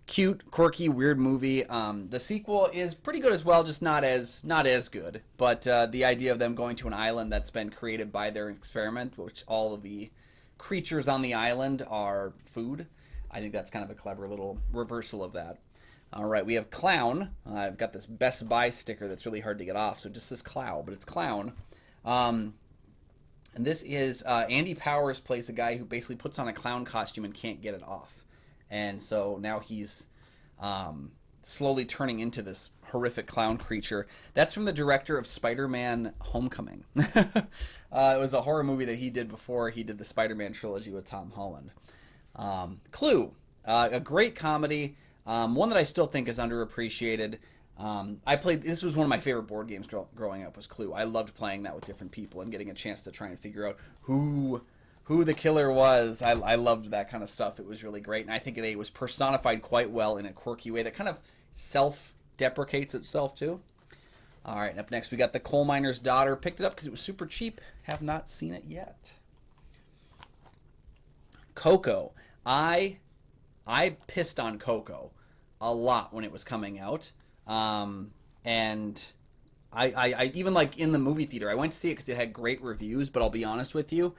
cute, quirky, weird movie. The sequel is pretty good as well, just not as good. But the idea of them going to an island that's been created by their experiment, which all of the creatures on the island are food, I think that's kind of a clever little reversal of that. All right, we have Clown. I've got this Best Buy sticker that's really hard to get off, so it just says Clown, but it's Clown. And this is Andy Powers plays a guy who basically puts on a clown costume and can't get it off. And so now he's slowly turning into this horrific clown creature. That's from the director of Spider-Man Homecoming. It was a horror movie that he did before he did the Spider-Man trilogy with Tom Holland. Clue, a great comedy, one that I still think is underappreciated. This was one of my favorite board games growing up, was Clue. I loved playing that with different people and getting a chance to try and figure out who the killer was. I loved that kind of stuff. It was really great, and I think it was personified quite well in a quirky way that kind of self-deprecates itself too. All right, up next we got The Coal Miner's Daughter. Picked it up because it was super cheap. Have not seen it yet. Coco. I pissed on Coco a lot when it was coming out. And I even, like, in the movie theater, I went to see it because it had great reviews, but I'll be honest with you,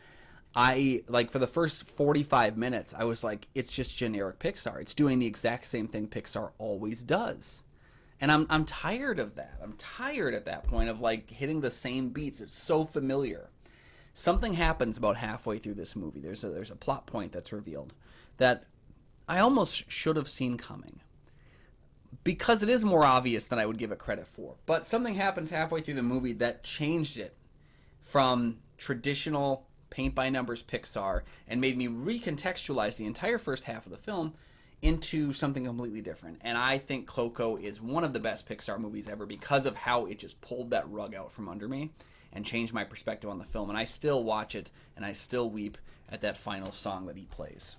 for the first 45 minutes, I was like, it's just generic Pixar. It's doing the exact same thing Pixar always does. And I'm tired of that. I'm tired at that point of, like, hitting the same beats. It's so familiar. Something happens about halfway through this movie. There's a plot point that's revealed that I almost should have seen coming, because it is more obvious than I would give it credit for. But something happens halfway through the movie that changed it from traditional paint-by-numbers Pixar and made me recontextualize the entire first half of the film into something completely different. And I think Coco is one of the best Pixar movies ever because of how it just pulled that rug out from under me and changed my perspective on the film. And I still watch it, and I still weep at that final song that he plays.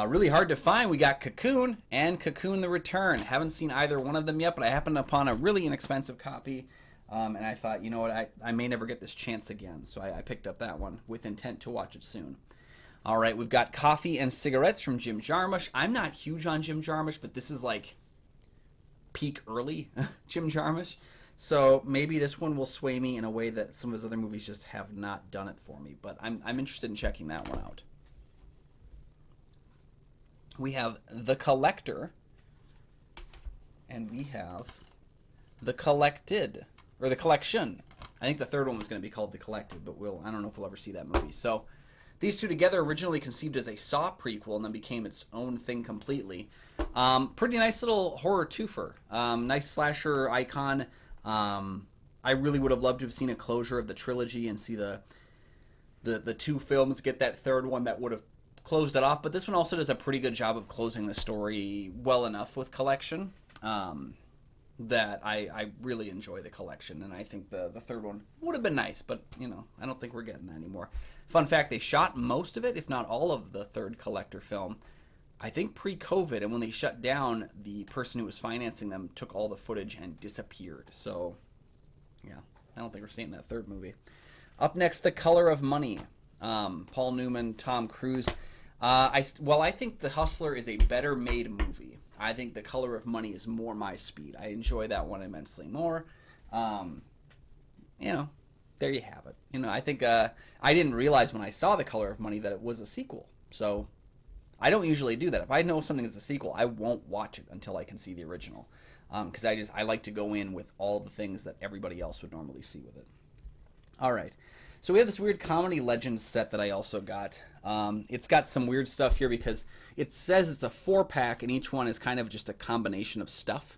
Really hard to find. We got Cocoon and Cocoon the Return. Haven't seen either one of them yet, but I happened upon a really inexpensive copy, and I thought, you know what, I may never get this chance again, so I picked up that one with intent to watch it soon. All right, we've got Coffee and Cigarettes from Jim Jarmusch. I'm not huge on Jim Jarmusch, but this is like peak early Jim Jarmusch, so maybe this one will sway me in a way that some of his other movies just have not done it for me, but I'm interested in checking that one out. We have The Collector, and we have The Collected, or The Collection. I think the third one was going to be called The Collected, but I don't know if we'll ever see that movie. So these two together, originally conceived as a Saw prequel and then became its own thing completely. Pretty nice little horror twofer. Nice slasher icon. I really would have loved to have seen a closure of the trilogy and see the two films get that third one that would have closed it off, but this one also does a pretty good job of closing the story well enough with Collection that I really enjoy The Collection, and I think the third one would have been nice, but I don't think we're getting that anymore. Fun fact, they shot most of it, if not all of the third Collector film, I think pre-COVID, and when they shut down, the person who was financing them took all the footage and disappeared. So yeah, I don't think we're seeing that third movie. Up next, The Color of Money. Paul Newman, Tom Cruise. I think The Hustler is a better made movie. I think The Color of Money is more my speed. I enjoy that one immensely more. There you have it. I think I didn't realize when I saw The Color of Money that it was a sequel. So I don't usually do that. If I know something is a sequel, I won't watch it until I can see the original. Because I like to go in with all the things that everybody else would normally see with it. All right. So we have this weird Comedy Legends set that I also got. It's got some weird stuff here because it says it's a 4-pack and each one is kind of just a combination of stuff.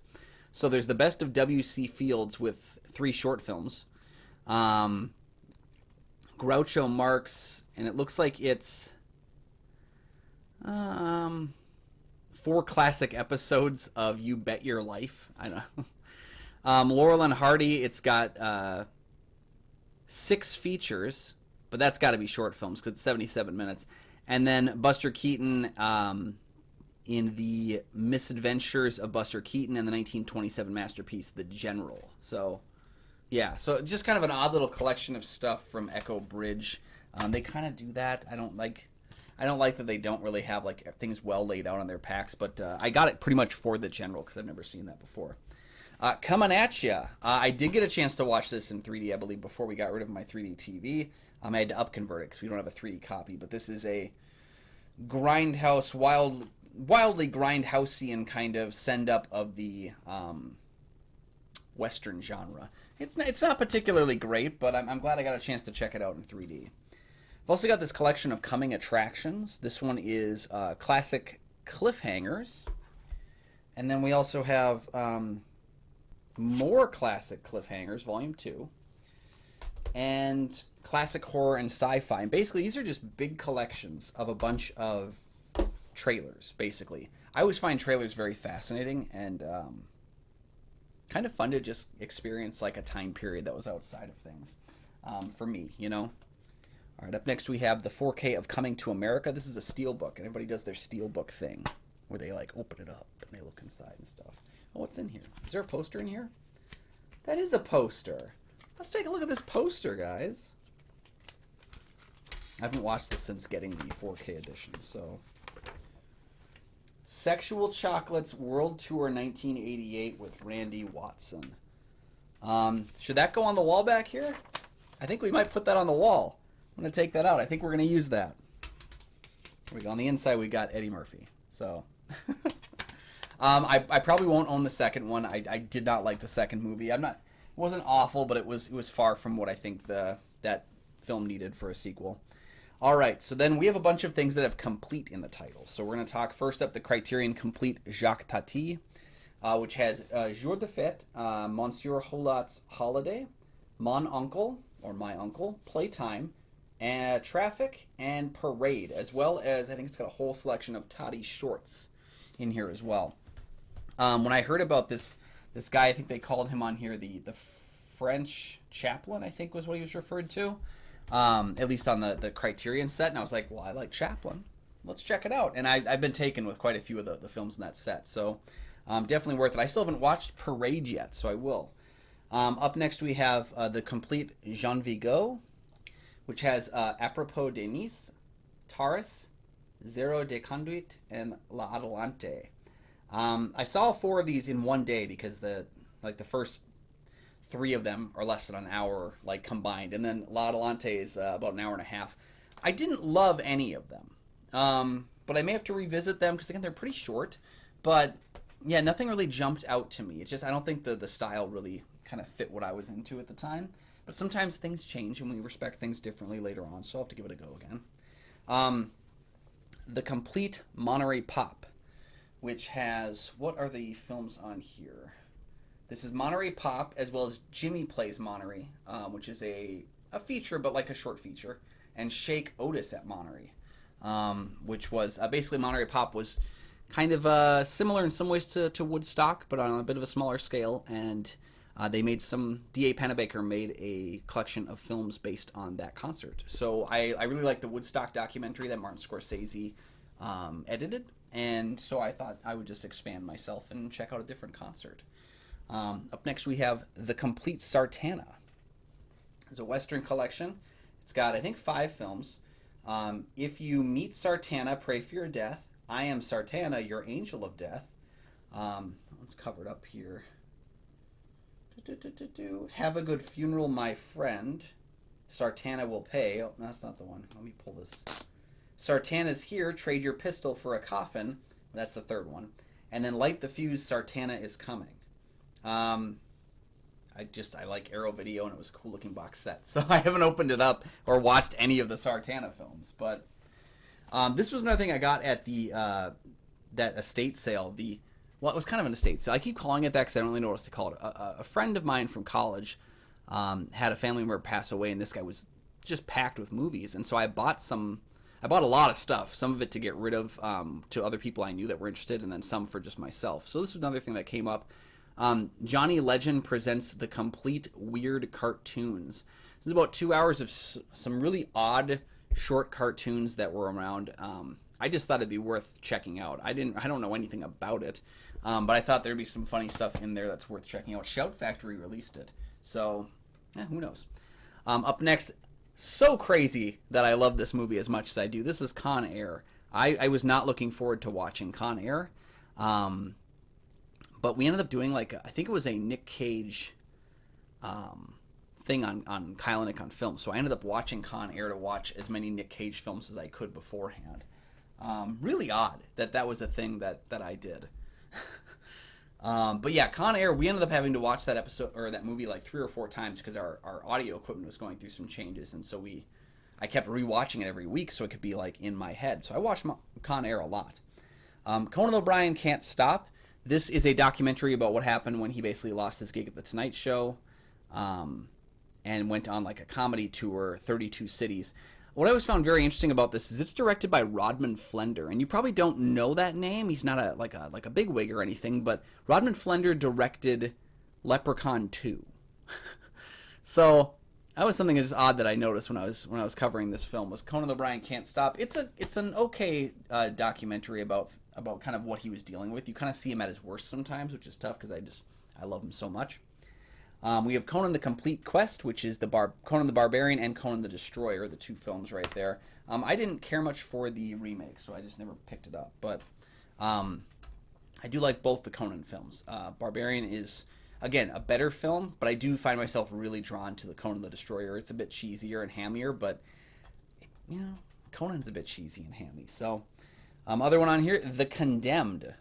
So there's the best of W.C. Fields with 3 short films. Groucho Marx, and it looks like it's... Um, 4 classic episodes of You Bet Your Life. I don't know. Laurel and Hardy, it's got 6 features, but that's got to be short films because it's 77 minutes. And then Buster Keaton in the Misadventures of Buster Keaton and the 1927 masterpiece, The General. So, yeah, so just kind of an odd little collection of stuff from Echo Bridge. They kind of do that. I don't like that they don't really have like things well laid out on their packs, but I got it pretty much for The General because I've never seen that before. Coming at ya. I did get a chance to watch this in 3D, I believe, before we got rid of my 3D TV. I had to upconvert it because we don't have a 3D copy, but this is a grindhouse, wildly grindhouseian kind of send-up of the Western genre. It's not particularly great, but I'm glad I got a chance to check it out in 3D. I've also got this collection of coming attractions. This one is classic cliffhangers. And then we also have more classic cliffhangers, volume 2. And classic horror and sci-fi. And basically, these are just big collections of a bunch of trailers, basically. I always find trailers very fascinating and kind of fun to just experience like a time period that was outside of things for me, you know? All right, up next we have the 4K of Coming to America. This is a steelbook, and everybody does their steelbook thing where they like open it up and they look inside and stuff. Oh, what's in here? Is there a poster in here? That is a poster. Let's take a look at this poster, guys. I haven't watched this since getting the 4K edition, so. Sexual Chocolates World Tour 1988 with Randy Watson. Should that go on the wall back here? I think we might put that on the wall. I'm going to take that out. I think we're going to use that. Here we go. On the inside, we got Eddie Murphy. So, I probably won't own the second one. I did not like the second movie. It wasn't awful, but it was far from what I think that film needed for a sequel. All right, so then we have a bunch of things that have complete in the title. So we're going to talk first up the Criterion Complete Jacques Tati, which has Jour de Fête, Monsieur Hulot's Holiday, Mon Uncle, or My Uncle, Playtime, and Traffic, and Parade, as well as I think it's got a whole selection of Tati shorts in here as well. When I heard about this guy, I think they called him on here the French Chaplin, I think was what he was referred to. At least on the Criterion set, and I was like, well, I like Chaplin. Let's check it out. And I've been taken with quite a few of the films in that set, so definitely worth it. I still haven't watched Parade yet, so I will. Up next we have the complete Jean Vigo, which has Apropos de Nice, Taurus, Zero de Conduite, and La Adelante. I saw 4 of these in one day because the first 3 of them are less than an hour, like combined, and then La Adelante is about an hour and a half. I didn't love any of them, but I may have to revisit them because again they're pretty short. But yeah, nothing really jumped out to me. It's just I don't think the style really kind of fit what I was into at the time. But sometimes things change and we respect things differently later on, so I'll have to give it a go again. The complete Monterey Pop, which has, what are the films on here? This is Monterey Pop, as well as Jimmy Plays Monterey, which is a feature, but like a short feature, and Shake Otis at Monterey, which was basically Monterey Pop was kind of similar in some ways to Woodstock, but on a bit of a smaller scale, and they made D.A. Pennebaker made a collection of films based on that concert. So I really like the Woodstock documentary that Martin Scorsese edited, and so I thought I would just expand myself and check out a different concert. Up next we have The Complete Sartana. It's a Western collection. It's got, I think, 5 films. If You Meet Sartana, Pray for Your Death. I Am Sartana, Your Angel of Death. Let's cover it up here. Have a Good Funeral, My Friend. Sartana Will Pay. Oh, that's not the one. Let me pull this. Sartana's Here, Trade Your Pistol for a Coffin. That's the third one. And then Light the Fuse, Sartana Is Coming. I like Arrow Video, and it was a cool looking box set. So I haven't opened it up or watched any of the Sartana films. But this was another thing I got at that estate sale. Well, it was kind of an estate sale. I keep calling it that because I don't really know what else to call it. A friend of mine from college had a family member pass away, and this guy was just packed with movies. And so I bought some. I bought a lot of stuff, some of it to get rid of to other people I knew that were interested, and then some for just myself. So this is another thing that came up. Johnny Legend presents the complete weird cartoons. This is about 2 hours of some really odd short cartoons that were around. I just thought it'd be worth checking out. I don't know anything about it, but I thought there'd be some funny stuff in there that's worth checking out. Shout Factory released it, so who knows? Up next, so crazy that I love this movie as much as I do. This is Con Air. I was not looking forward to watching Con Air, but we ended up doing I think it was a Nick Cage thing on Kyle and Nick on Film. So I ended up watching Con Air to watch as many Nick Cage films as I could beforehand. Really odd that was a thing that I did. But yeah, Con Air, we ended up having to watch that episode or that movie 3 or 4 times because our audio equipment was going through some changes, and so I kept rewatching it every week so it could be in my head. So I watched Con Air a lot. Conan O'Brien Can't Stop. This is a documentary about what happened when he basically lost his gig at the Tonight Show, and went on a comedy tour, 32 cities. What I always found very interesting about this is it's directed by Rodman Flender, and you probably don't know that name. He's not a bigwig or anything, but Rodman Flender directed Leprechaun 2. So that was something just odd that I noticed when I was covering this film. Was Conan O'Brien Can't Stop. It's an okay documentary about kind of what he was dealing with. You kind of see him at his worst sometimes, which is tough because I love him so much. We have Conan the Complete Quest, which is Conan the Barbarian and Conan the Destroyer, the 2 films right there. I didn't care much for the remake, so I just never picked it up. But I do like both the Conan films. Barbarian is, again, a better film, but I do find myself really drawn to the Conan the Destroyer. It's a bit cheesier and hammier, but, Conan's a bit cheesy and hammy. So, other one on here, The Condemned.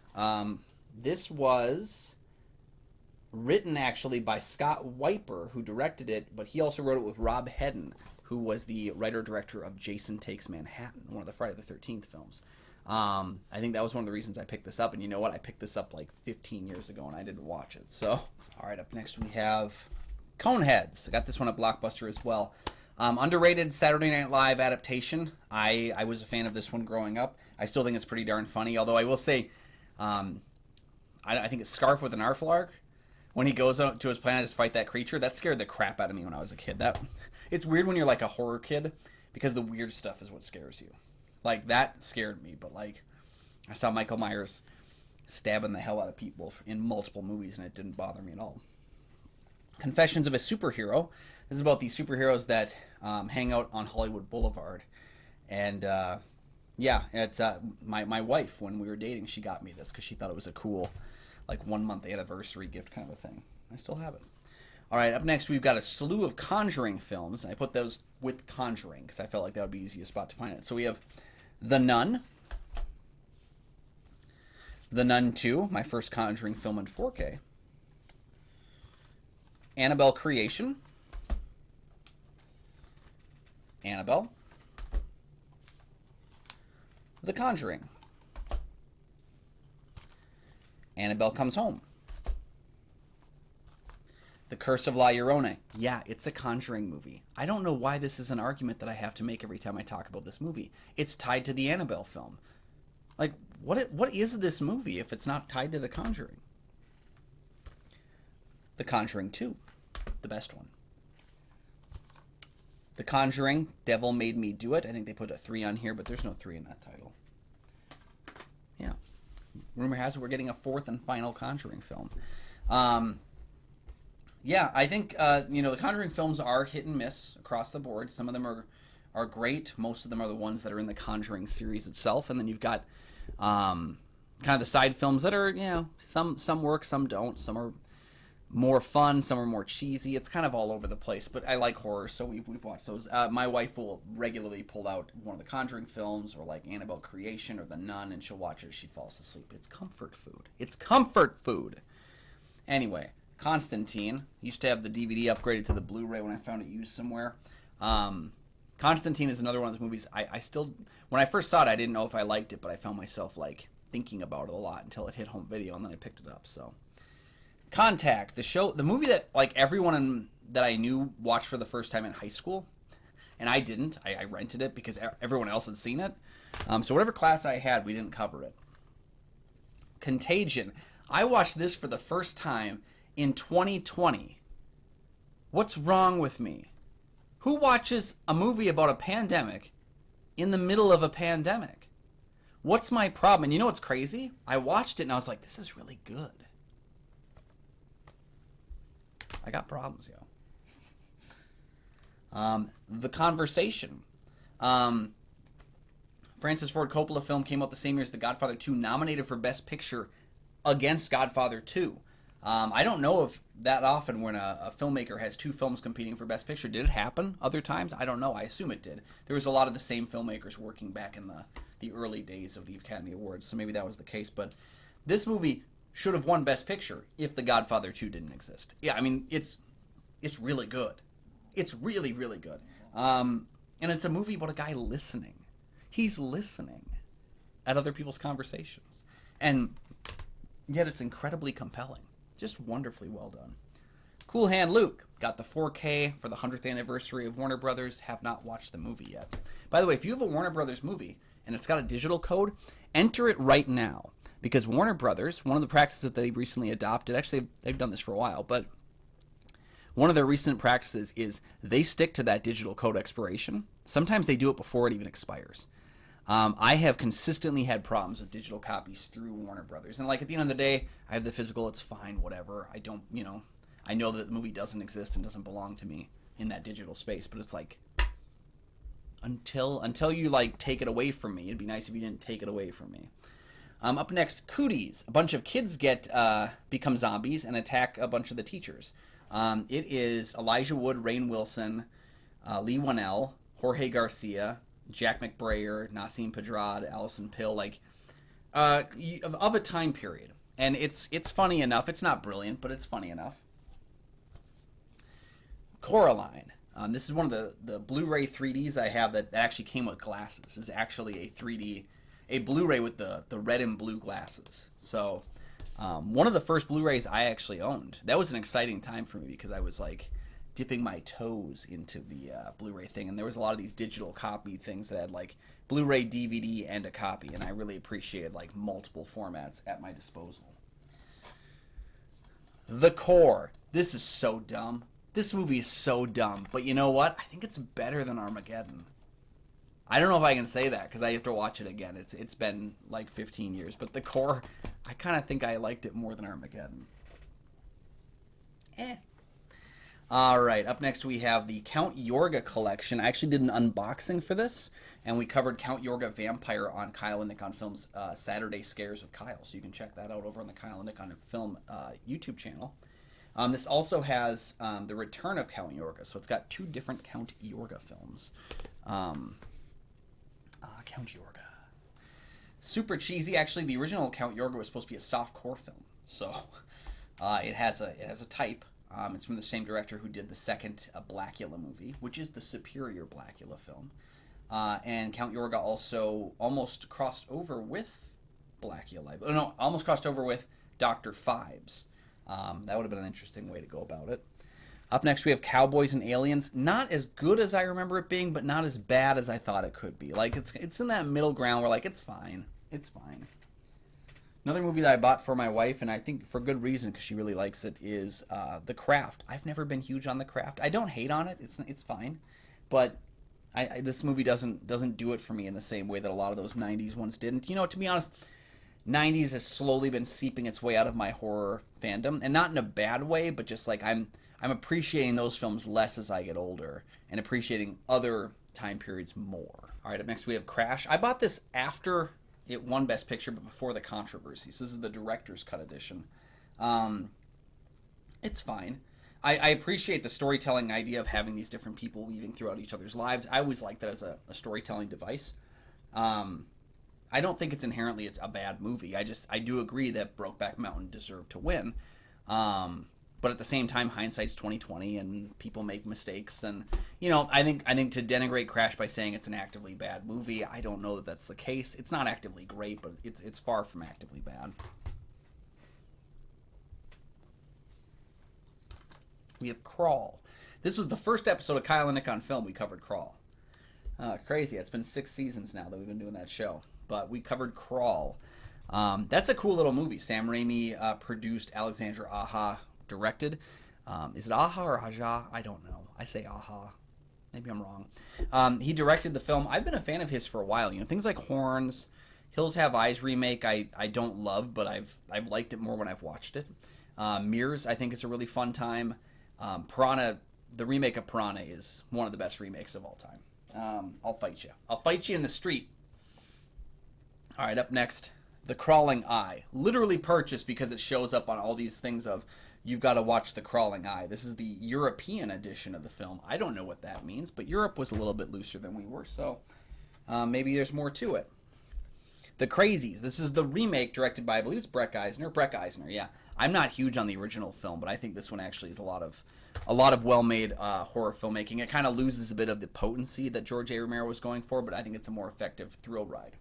This was written actually by Scott Wiper, who directed it, but he also wrote it with Rob Hedden, who was the writer-director of Jason Takes Manhattan, one of the Friday the 13th films. I think that was one of the reasons I picked this up, and you know what? I picked this up 15 years ago, and I didn't watch it. So, all right, up next we have Coneheads. I got this one at Blockbuster as well. Underrated Saturday Night Live adaptation. I was a fan of this one growing up. I still think it's pretty darn funny, although I will say, I think it's Scarf with an Arflark. When he goes out to his planet to fight that creature, that scared the crap out of me when I was a kid. It's weird when you're a horror kid, because the weird stuff is what scares you. That scared me, but I saw Michael Myers stabbing the hell out of people in multiple movies, and it didn't bother me at all. Confessions of a Superhero. This is about these superheroes that hang out on Hollywood Boulevard. And it's my wife, when we were dating, she got me this because she thought it was a cool 1 month anniversary gift kind of a thing. I still have it. All right, up next we've got a slew of Conjuring films, and I put those with Conjuring because I felt like that would be the easiest spot to find it. So we have The Nun, The Nun 2, my first Conjuring film in 4K, Annabelle Creation, Annabelle, The Conjuring, Annabelle Comes Home, The Curse of La Llorona. Yeah, it's a Conjuring movie. I don't know why this is an argument that I have to make every time I talk about this movie. It's tied to the Annabelle film. What is this movie if it's not tied to The Conjuring? The Conjuring 2, the best one. The Conjuring, Devil Made Me Do It. I think they put a 3 on here, but there's no 3 in that title. Yeah. Rumor has it we're getting a 4th and final Conjuring film. Yeah, I think, the Conjuring films are hit and miss across the board. Some of them are great. Most of them are the ones that are in the Conjuring series itself. And then you've got kind of the side films that are, some work, some don't. Some are more fun, some are more cheesy. It's kind of all over the place, but I like horror, so we've watched those. My wife will regularly pull out one of the Conjuring films, or Annabelle Creation or The Nun, and she'll watch it as she falls asleep. It's comfort food. It's comfort food. Anyway, Constantine. Used to have the DVD upgraded to the Blu-ray when I found it used somewhere. Constantine is another one of those movies. I still, when I first saw it, I didn't know if I liked it, but I found myself thinking about it a lot until it hit home video, and then I picked it up. So, Contact, the movie that everyone that I knew watched for the first time in high school, and I didn't. I rented it because everyone else had seen it. So whatever class I had, we didn't cover it. Contagion. I watched this for the first time in 2020. What's wrong with me? Who watches a movie about a pandemic in the middle of a pandemic? What's my problem? And you know what's crazy? I watched it and I was like, this is really good. I got problems, yo. The Conversation. Francis Ford Coppola film came out the same year as The Godfather 2, nominated for Best Picture against Godfather 2. I don't know if that often when a filmmaker has two films competing for Best Picture. Did it happen other times? I don't know. I assume it did. There was a lot of the same filmmakers working back in the early days of the Academy Awards, so maybe that was the case. But this movie should have won Best Picture if The Godfather 2 didn't exist. Yeah, I mean, it's really good. It's really, really good. And it's a movie about a guy listening. He's listening at other people's conversations. And yet it's incredibly compelling. Just wonderfully well done. Cool Hand Luke got the 4K for the 100th anniversary of Warner Brothers. Have not watched the movie yet. By the way, if you have a Warner Brothers movie and it's got a digital code, enter it right now. Because Warner Brothers, one of the practices that they recently adopted, actually they've done this for a while, but one of their recent practices is they stick to that digital code expiration. Sometimes they do it before it even expires. I have consistently had problems with digital copies through Warner Brothers. And like at the end of the day, I have the physical, it's fine, whatever. I don't, I know that the movie doesn't exist and doesn't belong to me in that digital space, but it's like, until you like take it away from me, it'd be nice if you didn't take it away from me. Up next, Cooties. A bunch of kids become zombies and attack a bunch of the teachers. It is Elijah Wood, Rainn Wilson, Lee Wanell, Jorge Garcia, Jack McBrayer, Nassim Pedrad, Alison Pill, of a time period. And it's funny enough. It's not brilliant, but it's funny enough. Coraline. This is one of the Blu-ray 3Ds I have that actually came with glasses. This is actually a Blu-ray with the red and blue glasses. So one of the first Blu-rays I actually owned. That was an exciting time for me because I was like dipping my toes into the Blu-ray thing, and there was a lot of these digital copy things that had like Blu-ray, DVD, and a copy, and I really appreciated like multiple formats at my disposal. The Core. This is so dumb. This movie is so dumb, but you know what? I think it's better than Armageddon. I don't know if I can say that because I have to watch it again. It's been like 15 years, but The Core, I kind of think I liked it more than Armageddon. All right, up next we have the Count Yorga collection. I actually did an unboxing for this, and we covered Count Yorga Vampire on Kyle and Nick on Film's Saturday Scares with Kyle, so you can check that out over on the Kyle and Nick on Film YouTube channel. This also has the return of Count Yorga, so it's got two different Count Yorga films. Count Yorga. Super cheesy. Actually, the original Count Yorga was supposed to be a softcore film, so it has a type. It's from the same director who did the second Blackula movie, which is the superior Blackula film. And Count Yorga also almost crossed over with Blackula. No, almost crossed over with Dr. Phibes. That would have been an interesting way to go about it. Up next, we have Cowboys and Aliens. Not as good as I remember it being, but not as bad as I thought it could be. Like, it's in that middle ground where, like, it's fine. It's fine. Another movie that I bought for my wife, and I think for good reason because she really likes it, is The Craft. I've never been huge on The Craft. I don't hate on it. It's fine. But this movie doesn't do it for me in the same way that a lot of those 90s ones didn't. You know, to be honest, 90s has slowly been seeping its way out of my horror fandom. And not in a bad way, but just like I'm appreciating those films less as I get older and appreciating other time periods more. All right, up next we have Crash. I bought this after it won Best Picture, but before the controversies. This is the director's cut edition. It's fine. I appreciate the storytelling idea of having these different people weaving throughout each other's lives. I always like that as a storytelling device. I don't think it's inherently a bad movie. I do agree that Brokeback Mountain deserved to win. But at the same time, hindsight's 20/20, and people make mistakes. And I think to denigrate Crash by saying it's an actively bad movie, I don't know that that's the case. It's not actively great, but it's far from actively bad. We have Crawl. This was the first episode of Kyle and Nick on Film. We covered Crawl. Crazy. It's been 6 seasons now that we've been doing that show. But we covered Crawl. That's a cool little movie. Sam Raimi produced, Alexandra Aja directed. Is it Aja or Aja? I don't know. I say Aja. Maybe I'm wrong. He directed the film. I've been a fan of his for a while. You know, things like Horns, Hills Have Eyes remake. I don't love, but I've liked it more when I've watched it. Mirrors, I think, is a really fun time. Piranha, the remake of Piranha is one of the best remakes of all time. I'll fight you. I'll fight you in the street. All right, up next, The Crawling Eye. Literally purchased because it shows up on all these things of you've got to watch The Crawling Eye. This is the European edition of the film. I don't know what that means, but Europe was a little bit looser than we were, so maybe there's more to it. The Crazies. This is the remake directed by, I believe it's Breck Eisner. Breck Eisner, yeah. I'm not huge on the original film, but I think this one actually is a lot of well-made horror filmmaking. It kind of loses a bit of the potency that George A. Romero was going for, but I think it's a more effective thrill ride.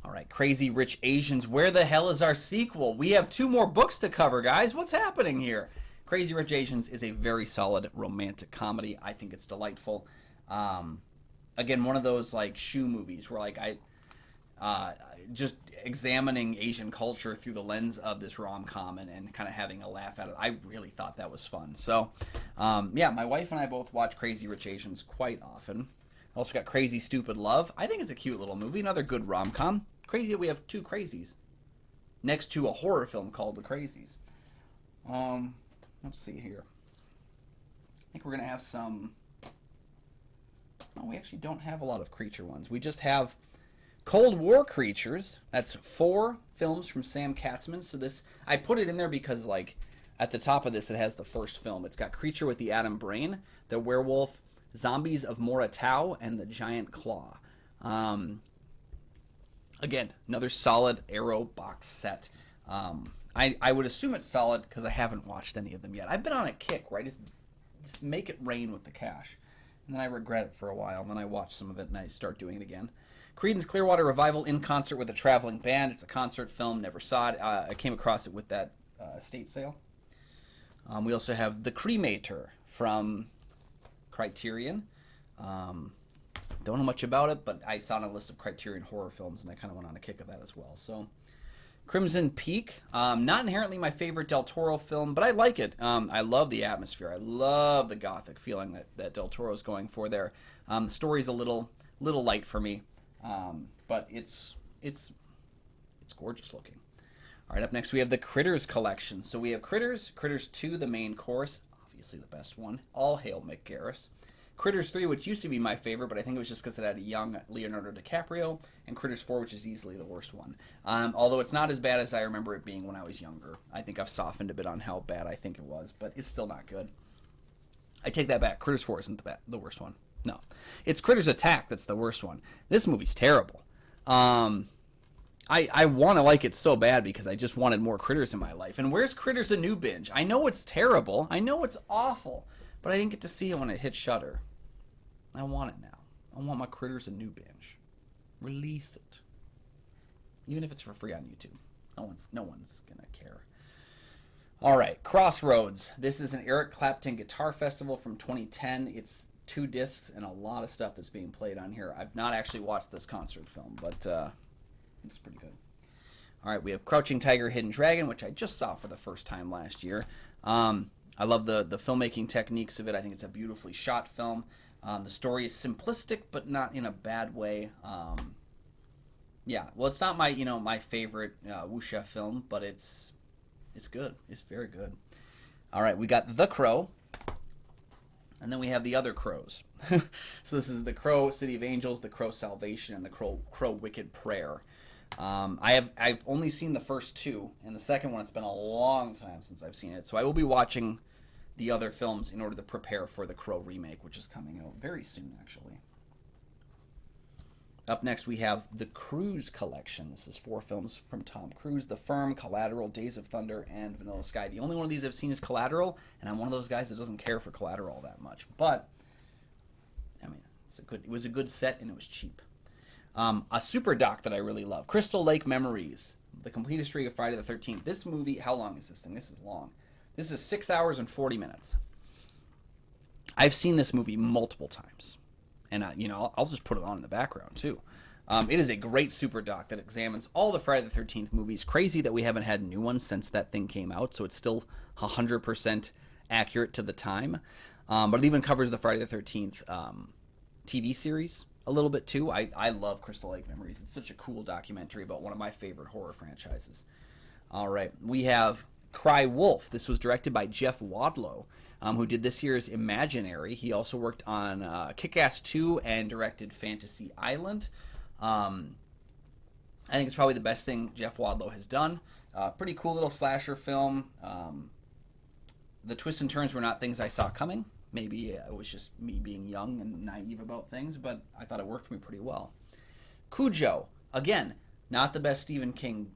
All right, Crazy Rich Asians. Where the hell is our sequel? We have 2 more books to cover, guys. What's happening here? Crazy Rich Asians is a very solid romantic comedy. I think it's delightful. Again, one of those like shoe movies where like just examining Asian culture through the lens of this rom-com and kind of having a laugh at it. I really thought that was fun. So, yeah, my wife and I both watch Crazy Rich Asians quite often. Also got Crazy Stupid Love. I think it's a cute little movie. Another good rom-com. Crazy that we have 2 crazies next to a horror film called The Crazies. Let's see here. I think we're going to have some... No, we actually don't have a lot of creature ones. We just have Cold War creatures. That's 4 films from Sam Katzman. So this, I put it in there because, like, at the top of this, it has the first film. It's got Creature with the Atom Brain, The Werewolf, Zombies of Moratau, and The Giant Claw. Again, another solid Arrow box set. I would assume it's solid because I haven't watched any of them yet. I've been on a kick where I just make it rain with the cash. And then I regret it for a while. And then I watch some of it and I start doing it again. Creedence Clearwater Revival in concert with a traveling band. It's a concert film. Never saw it. I came across it with that estate sale. We also have The Cremator from Criterion. Don't know much about it, but I saw on a list of Criterion horror films, and I kind of went on a kick of that as well. So, Crimson Peak, not inherently my favorite Del Toro film, but I like it. I love the atmosphere. I love the gothic feeling that Del Toro's going for there. The story's a little light for me, but it's gorgeous looking. All right, up next we have the Critters collection. So we have Critters 2, the main course, obviously the best one. All hail Mick Garris. Critters 3, which used to be my favorite, but I think it was just because it had a young Leonardo DiCaprio, and Critters 4, which is easily the worst one. Although it's not as bad as I remember it being when I was younger. I think I've softened a bit on how bad I think it was, but it's still not good. I take that back. Critters 4 isn't the worst one. No. It's Critters Attack that's the worst one. This movie's terrible. I want to like it so bad because I just wanted more Critters in my life. And where's Critters a New Binge? I know it's terrible. I know it's awful. But I didn't get to see it when it hit Shudder. I want it now. I want my Critters a New Binge. Release it. Even if it's for free on YouTube. No one's going to care. All right, Crossroads. This is an Eric Clapton Guitar Festival from 2010. It's 2 discs and a lot of stuff that's being played on here. I've not actually watched this concert film, but it's pretty good. All right, we have Crouching Tiger, Hidden Dragon, which I just saw for the first time last year. I love the filmmaking techniques of it. I think it's a beautifully shot film. The story is simplistic, but not in a bad way. Yeah, well, it's not my favorite wuxia film, but it's good. It's very good. All right, we got The Crow, and then we have the other Crows. So this is The Crow, City of Angels, The Crow Salvation, and The Crow Wicked Prayer. I've only seen the first 2, and the second one, it's been a long time since I've seen it. So I will be watching the other films in order to prepare for the Crow remake, which is coming out very soon, actually. Up next, we have the Cruise Collection. This is 4 films from Tom Cruise: The Firm, Collateral, Days of Thunder, and Vanilla Sky. The only one of these I've seen is Collateral, and I'm one of those guys that doesn't care for Collateral that much. But, I mean, it was a good set, and it was cheap. A super doc that I really love, Crystal Lake Memories, The Complete History of Friday the 13th. This movie, how long is this thing? This is long. This is 6 hours and 40 minutes. I've seen this movie multiple times. and I'll just put it on in the background too. It is a great super doc that examines all the Friday the 13th movies. Crazy that we haven't had new ones since that thing came out, so it's still 100% accurate to the time. But it even covers the Friday the 13th TV series a little bit too. I love Crystal Lake Memories. It's such a cool documentary about one of my favorite horror franchises. All right, we have Cry Wolf. This was directed by Jeff Wadlow, who did this year's Imaginary. He also worked on Kick-Ass 2 and directed Fantasy Island. I think it's probably the best thing Jeff Wadlow has done. Pretty cool little slasher film. The twists and turns were not things I saw coming. Maybe it was just me being young and naive about things, but I thought it worked for me pretty well. Cujo, again, not the best Stephen King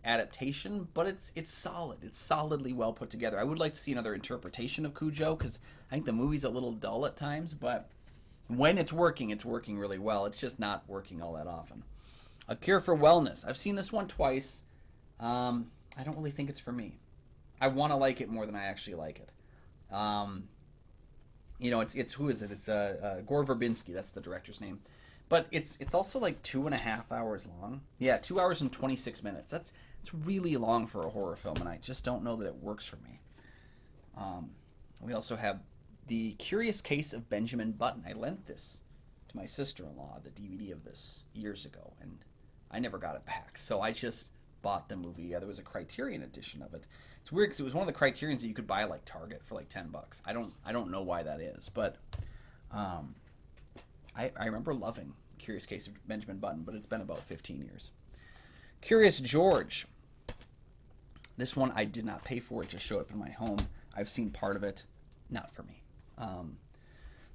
adaptation, but it's solid. It's solidly well put together. I would like to see another interpretation of Cujo because I think the movie's a little dull at times, but when it's working really well. It's just not working all that often. A Cure for Wellness. I've seen this one twice. I don't really think it's for me. I want to like it more than I actually like it. It's who is it? It's Gore Verbinski. That's the director's name. But it's also like 2.5 hours long. Yeah, 2 hours and 26 minutes. It's really long for a horror film, and I just don't know that it works for me. We also have The Curious Case of Benjamin Button. I lent this to my sister-in-law, the DVD of this, years ago, and I never got it back. So I just bought the movie. Yeah, there was a Criterion edition of it. It's weird because it was one of the Criterions that you could buy like Target for like $10. I don't know why that is, but I remember loving Curious Case of Benjamin Button, but it's been about 15 years. Curious George. This one I did not pay for. It just showed up in my home. I've seen part of it. Not for me.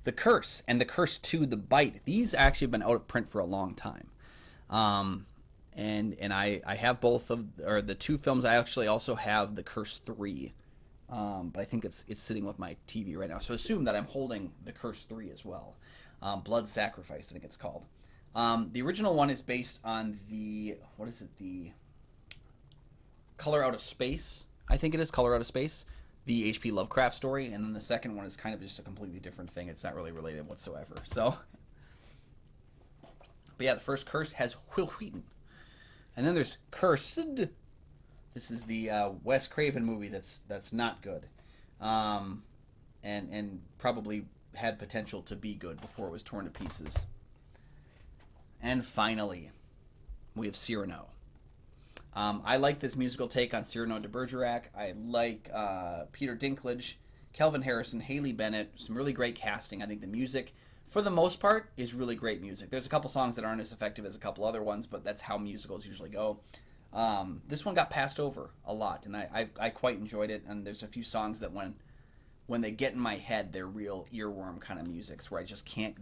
The Curse and The Curse 2, The Bite. These actually have been out of print for a long time. And I have both the two films. I actually also have The Curse 3. But I think it's sitting with my TV right now. So assume that I'm holding The Curse 3 as well. Blood Sacrifice, I think it's called. The original one is based on the Color Out of Space. I think it is Color Out of Space, the H.P. Lovecraft story, and then the second one is kind of just a completely different thing. It's not really related whatsoever. So, but yeah, the first Curse has Will Wheaton, and then there's Cursed. This is the Wes Craven movie that's not good, and probably had potential to be good before it was torn to pieces. And finally, we have Cyrano. I like this musical take on Cyrano de Bergerac. I like Peter Dinklage, Kelvin Harrison, Haley Bennett. Some really great casting. I think the music, for the most part, is really great music. There's a couple songs that aren't as effective as a couple other ones, but that's how musicals usually go. This one got passed over a lot, and I quite enjoyed it. And there's a few songs that when they get in my head, they're real earworm kind of musics where I just can't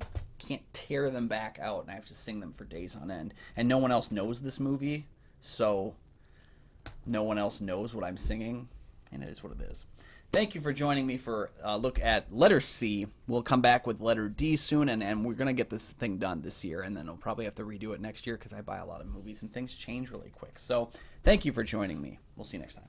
tear them back out, and I have to sing them for days on end. And no one else knows this movie, so no one else knows what I'm singing, and it is what it is. Thank you for joining me for a look at letter C. We'll come back with letter D soon, and we're going to get this thing done this year, and then we'll probably have to redo it next year because I buy a lot of movies and things change really quick. So thank you for joining me. We'll see you next time.